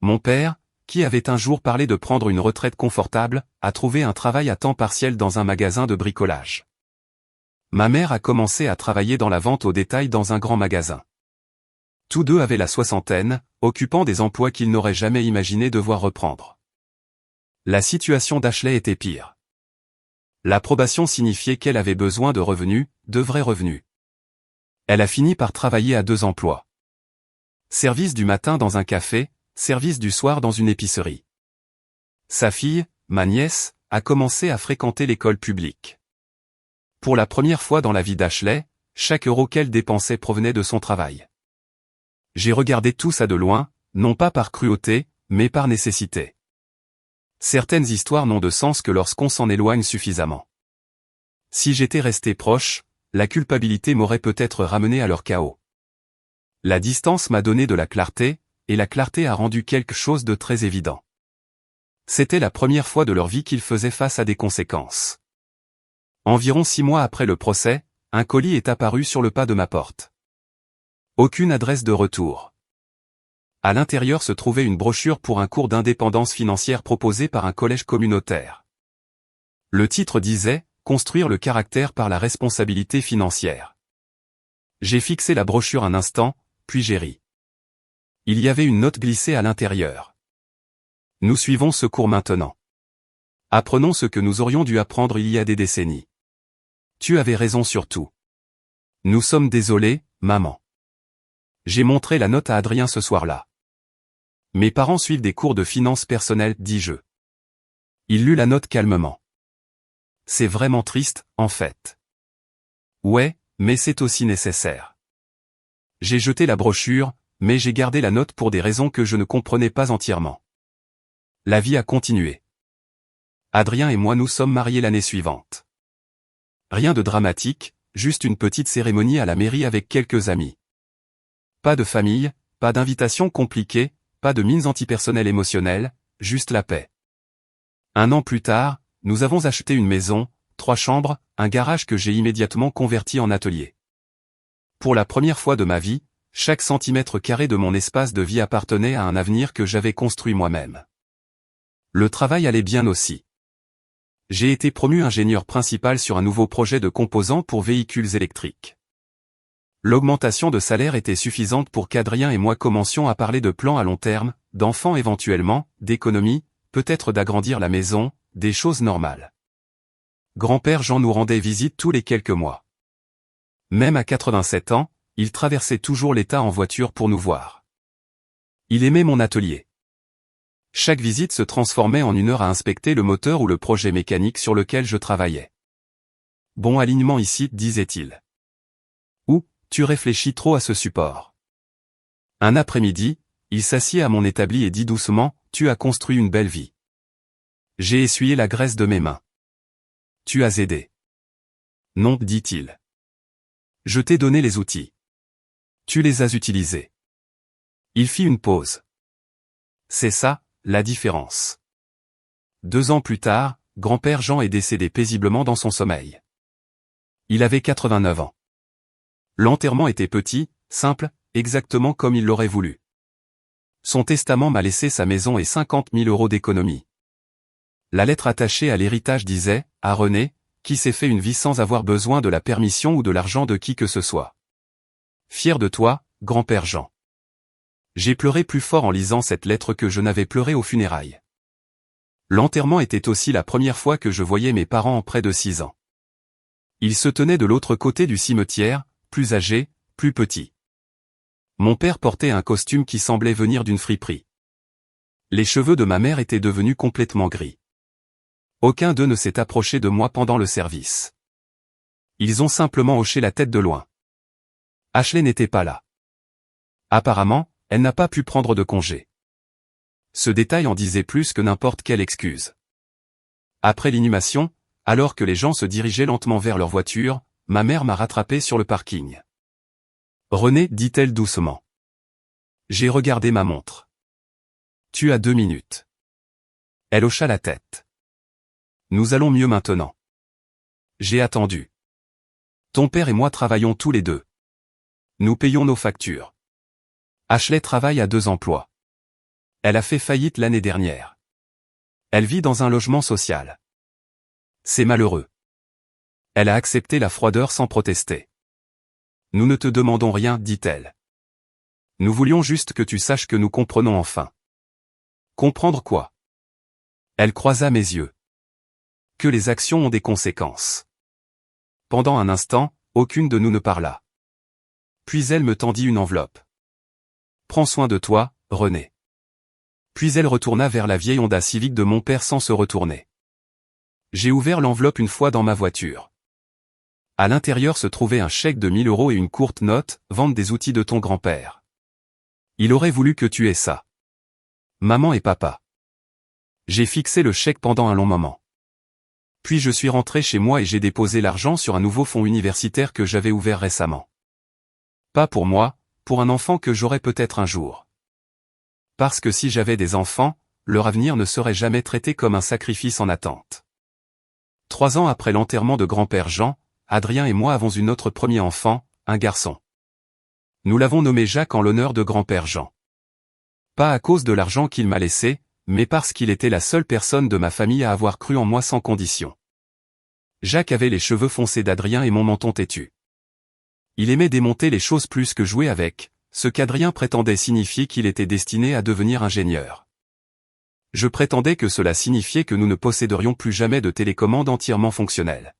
[SPEAKER 1] Mon père, qui avait un jour parlé de prendre une retraite confortable, a trouvé un travail à temps partiel dans un magasin de bricolage. Ma mère a commencé à travailler dans la vente au détail dans un grand magasin. Tous deux avaient la soixantaine, occupant des emplois qu'ils n'auraient jamais imaginé devoir reprendre. La situation d'Ashley était pire. L'approbation signifiait qu'elle avait besoin de revenus, de vrais revenus. Elle a fini par travailler à 2 emplois. Service du matin dans un café, service du soir dans une épicerie. Sa fille, ma nièce, a commencé à fréquenter l'école publique. Pour la première fois dans la vie d'Ashley, chaque euro qu'elle dépensait provenait de son travail. J'ai regardé tout ça de loin, non pas par cruauté, mais par nécessité. Certaines histoires n'ont de sens que lorsqu'on s'en éloigne suffisamment. Si j'étais resté proche, la culpabilité m'aurait peut-être ramené à leur chaos. La distance m'a donné de la clarté, et la clarté a rendu quelque chose de très évident. C'était la première fois de leur vie qu'ils faisaient face à des conséquences. Environ 6 mois après le procès, un colis est apparu sur le pas de ma porte. Aucune adresse de retour. À l'intérieur se trouvait une brochure pour un cours d'indépendance financière proposé par un collège communautaire. Le titre disait « Construire le caractère par la responsabilité financière ». J'ai fixé la brochure un instant, puis j'ai ri. Il y avait une note glissée à l'intérieur. Nous suivons ce cours maintenant. Apprenons ce que nous aurions dû apprendre il y a des décennies. Tu avais raison sur tout. Nous sommes désolés, maman. J'ai montré la note à Adrien ce soir-là. Mes parents suivent des cours de finances personnelles, dis-je. Il lut la note calmement. C'est vraiment triste, en fait. Ouais, mais c'est aussi nécessaire. J'ai jeté la brochure, mais j'ai gardé la note pour des raisons que je ne comprenais pas entièrement. La vie a continué. Adrien et moi nous sommes mariés l'année suivante. Rien de dramatique, juste une petite cérémonie à la mairie avec quelques amis. Pas de famille, pas d'invitation compliquée, pas de mines antipersonnelles émotionnelles, juste la paix. 1 an plus tard, nous avons acheté une maison, 3 chambres, un garage que j'ai immédiatement converti en atelier. Pour la première fois de ma vie, chaque centimètre carré de mon espace de vie appartenait à un avenir que j'avais construit moi-même. Le travail allait bien aussi. J'ai été promu ingénieur principal sur un nouveau projet de composants pour véhicules électriques. L'augmentation de salaire était suffisante pour qu'Adrien et moi commencions à parler de plans à long terme, d'enfants éventuellement, d'économie, peut-être d'agrandir la maison, des choses normales. Grand-père Jean nous rendait visite tous les quelques mois. Même à 87 ans, il traversait toujours l'État en voiture pour nous voir. Il aimait mon atelier. Chaque visite se transformait en 1 heure à inspecter le moteur ou le projet mécanique sur lequel je travaillais. Bon alignement ici, disait-il. Ou, tu réfléchis trop à ce support. Un après-midi, il s'assied à mon établi et dit doucement, tu as construit une belle vie. J'ai essuyé la graisse de mes mains. Tu as aidé. Non, dit-il. Je t'ai donné les outils. Tu les as utilisés. Il fit une pause. C'est ça, la différence. 2 ans plus tard, grand-père Jean est décédé paisiblement dans son sommeil. Il avait 89 ans. L'enterrement était petit, simple, exactement comme il l'aurait voulu. Son testament m'a laissé sa maison et 50 000 € d'économie. La lettre attachée à l'héritage disait, à René, qui s'est fait une vie sans avoir besoin de la permission ou de l'argent de qui que ce soit. Fier de toi, grand-père Jean. J'ai pleuré plus fort en lisant cette lettre que je n'avais pleuré aux funérailles. L'enterrement était aussi la première fois que je voyais mes parents en près de 6 ans. Ils se tenaient de l'autre côté du cimetière, plus âgés, plus petits. Mon père portait un costume qui semblait venir d'une friperie. Les cheveux de ma mère étaient devenus complètement gris. Aucun d'eux ne s'est approché de moi pendant le service. Ils ont simplement hoché la tête de loin. Ashley n'était pas là. Apparemment, elle n'a pas pu prendre de congé. Ce détail en disait plus que n'importe quelle excuse. Après l'inhumation, alors que les gens se dirigeaient lentement vers leur voiture, ma mère m'a rattrapé sur le parking. René, dit-elle doucement. J'ai regardé ma montre. Tu as 2 minutes. Elle hocha la tête. Nous allons mieux maintenant. J'ai attendu. Ton père et moi travaillons tous les deux. Nous payons nos factures. Ashley travaille à 2 emplois. Elle a fait faillite l'année dernière. Elle vit dans un logement social. C'est malheureux. Elle a accepté la froideur sans protester. Nous ne te demandons rien, dit-elle. Nous voulions juste que tu saches que nous comprenons enfin. Comprendre quoi? Elle croisa mes yeux. Que les actions ont des conséquences. Pendant un instant, aucune de nous ne parla. Puis elle me tendit une enveloppe. Prends soin de toi, René. Puis elle retourna vers la vieille Honda Civic de mon père sans se retourner. J'ai ouvert l'enveloppe une fois dans ma voiture. À l'intérieur se trouvait un chèque de 1 000 € et une courte note, vente des outils de ton grand-père. Il aurait voulu que tu aies ça. Maman et papa. J'ai fixé le chèque pendant un long moment. Puis je suis rentré chez moi et j'ai déposé l'argent sur un nouveau fonds universitaire que j'avais ouvert récemment. Pas pour moi, pour un enfant que j'aurais peut-être un jour. Parce que si j'avais des enfants, leur avenir ne serait jamais traité comme un sacrifice en attente. 3 ans après l'enterrement de grand-père Jean, Adrien et moi avons eu notre premier enfant, un garçon. Nous l'avons nommé Jacques en l'honneur de grand-père Jean. Pas à cause de l'argent qu'il m'a laissé, mais parce qu'il était la seule personne de ma famille à avoir cru en moi sans condition. Jacques avait les cheveux foncés d'Adrien et mon menton têtu. Il aimait démonter les choses plus que jouer avec, ce qu'Adrien prétendait signifier qu'il était destiné à devenir ingénieur. Je prétendais que cela signifiait que nous ne posséderions plus jamais de télécommande entièrement fonctionnelle.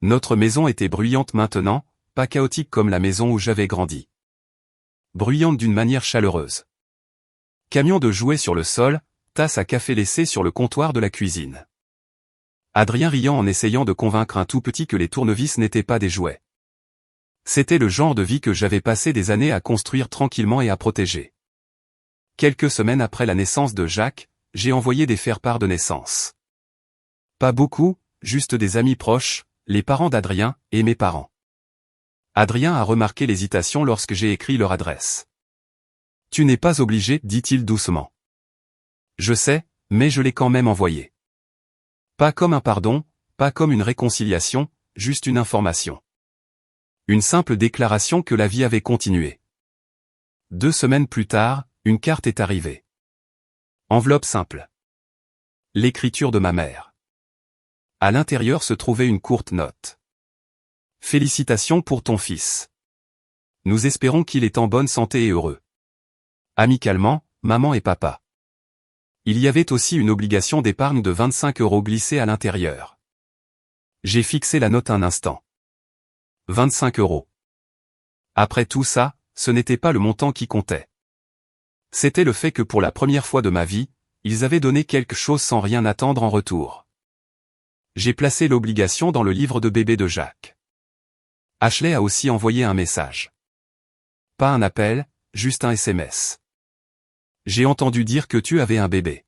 [SPEAKER 1] Notre maison était bruyante maintenant, pas chaotique comme la maison où j'avais grandi. Bruyante d'une manière chaleureuse. Camion de jouets sur le sol, tasse à café laissée sur le comptoir de la cuisine. Adrien riant en essayant de convaincre un tout petit que les tournevis n'étaient pas des jouets. C'était le genre de vie que j'avais passé des années à construire tranquillement et à protéger. Quelques semaines après la naissance de Jacques, j'ai envoyé des faire-part de naissance. Pas beaucoup, juste des amis proches, les parents d'Adrien, et mes parents. Adrien a remarqué l'hésitation lorsque j'ai écrit leur adresse. Tu n'es pas obligé, dit-il doucement. Je sais, mais je l'ai quand même envoyé. Pas comme un pardon, pas comme une réconciliation, juste une information. Une simple déclaration que la vie avait continué. 2 semaines plus tard, une carte est arrivée. Enveloppe simple. L'écriture de ma mère. À l'intérieur se trouvait une courte note. Félicitations pour ton fils. Nous espérons qu'il est en bonne santé et heureux. Amicalement, maman et papa. Il y avait aussi une obligation d'épargne de 25 € glissée à l'intérieur. J'ai fixé la note un instant. 25 €. Après tout ça, ce n'était pas le montant qui comptait. C'était le fait que pour la première fois de ma vie, ils avaient donné quelque chose sans rien attendre en retour. J'ai placé l'obligation dans le livre de bébé de Jacques. Ashley a aussi envoyé un message. Pas un appel, juste un SMS. J'ai entendu dire que tu avais un bébé.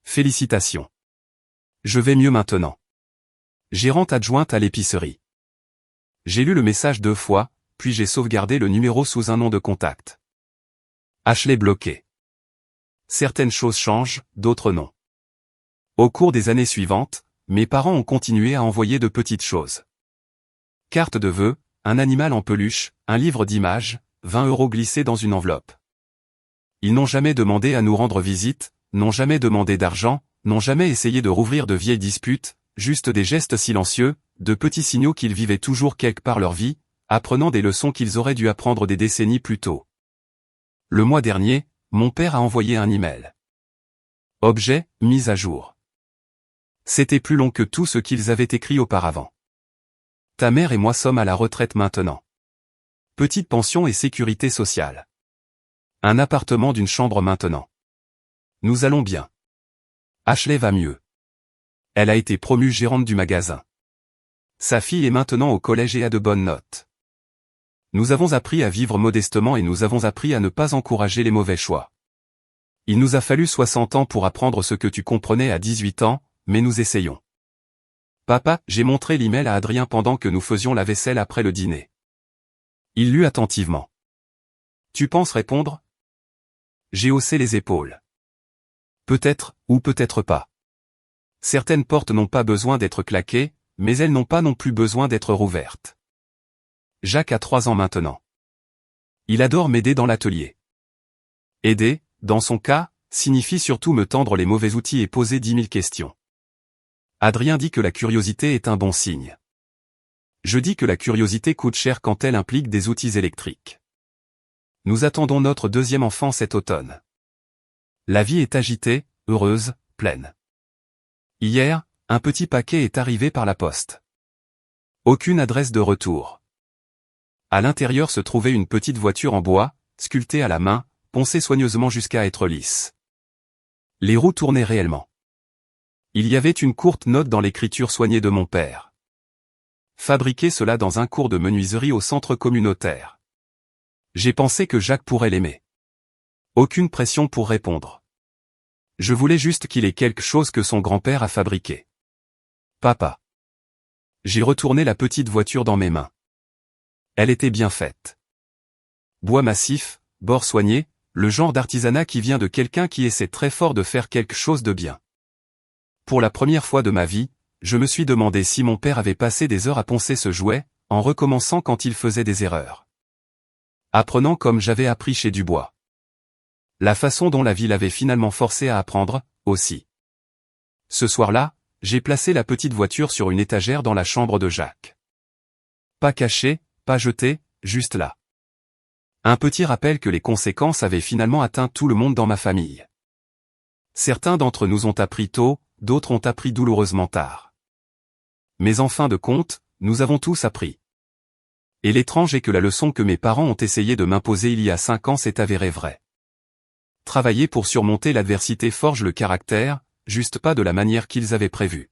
[SPEAKER 1] Félicitations. Je vais mieux maintenant. Gérante adjointe à l'épicerie. J'ai lu le message 2 fois, puis j'ai sauvegardé le numéro sous un nom de contact. Ashley bloqué. Certaines choses changent, d'autres non. Au cours des années suivantes, mes parents ont continué à envoyer de petites choses. Carte de vœux, un animal en peluche, un livre d'images, 20 € glissés dans une enveloppe. Ils n'ont jamais demandé à nous rendre visite, n'ont jamais demandé d'argent, n'ont jamais essayé de rouvrir de vieilles disputes, juste des gestes silencieux, de petits signaux qu'ils vivaient toujours quelque part leur vie, apprenant des leçons qu'ils auraient dû apprendre des décennies plus tôt. Le mois dernier, mon père a envoyé un email. Objet, mise à jour. C'était plus long que tout ce qu'ils avaient écrit auparavant. Ta mère et moi sommes à la retraite maintenant. Petite pension et sécurité sociale. Un appartement d'une chambre maintenant. Nous allons bien. Ashley va mieux. Elle a été promue gérante du magasin. Sa fille est maintenant au collège et a de bonnes notes. Nous avons appris à vivre modestement et nous avons appris à ne pas encourager les mauvais choix. Il nous a fallu 60 ans pour apprendre ce que tu comprenais à 18 ans, mais nous essayons. Papa, j'ai montré l'email à Adrien pendant que nous faisions la vaisselle après le dîner. Il lut attentivement. Tu penses répondre? J'ai haussé les épaules. Peut-être, ou peut-être pas. Certaines portes n'ont pas besoin d'être claquées, mais elles n'ont pas non plus besoin d'être rouvertes. Jacques a 3 ans maintenant. Il adore m'aider dans l'atelier. Aider, dans son cas, signifie surtout me tendre les mauvais outils et poser 10 000 questions. Adrien dit que la curiosité est un bon signe. Je dis que la curiosité coûte cher quand elle implique des outils électriques. Nous attendons notre 2e enfant cet automne. La vie est agitée, heureuse, pleine. Hier, un petit paquet est arrivé par la poste. Aucune adresse de retour. À l'intérieur se trouvait une petite voiture en bois, sculptée à la main, poncée soigneusement jusqu'à être lisse. Les roues tournaient réellement. Il y avait une courte note dans l'écriture soignée de mon père. Fabriquer cela dans un cours de menuiserie au centre communautaire. J'ai pensé que Jacques pourrait l'aimer. Aucune pression pour répondre. Je voulais juste qu'il ait quelque chose que son grand-père a fabriqué. Papa. J'ai retourné la petite voiture dans mes mains. Elle était bien faite. Bois massif, bord soigné, le genre d'artisanat qui vient de quelqu'un qui essaie très fort de faire quelque chose de bien. Pour la première fois de ma vie, je me suis demandé si mon père avait passé des heures à poncer ce jouet, en recommençant quand il faisait des erreurs. Apprenant comme j'avais appris chez Dubois. La façon dont la vie l'avait finalement forcé à apprendre, aussi. Ce soir-là, j'ai placé la petite voiture sur une étagère dans la chambre de Jacques. Pas caché, pas jeté, juste là. Un petit rappel que les conséquences avaient finalement atteint tout le monde dans ma famille. Certains d'entre nous ont appris tôt, d'autres ont appris douloureusement tard. Mais en fin de compte, nous avons tous appris. Et l'étrange est que la leçon que mes parents ont essayé de m'imposer il y a 5 ans s'est avérée vraie. Travailler pour surmonter l'adversité forge le caractère, juste pas de la manière qu'ils avaient prévu.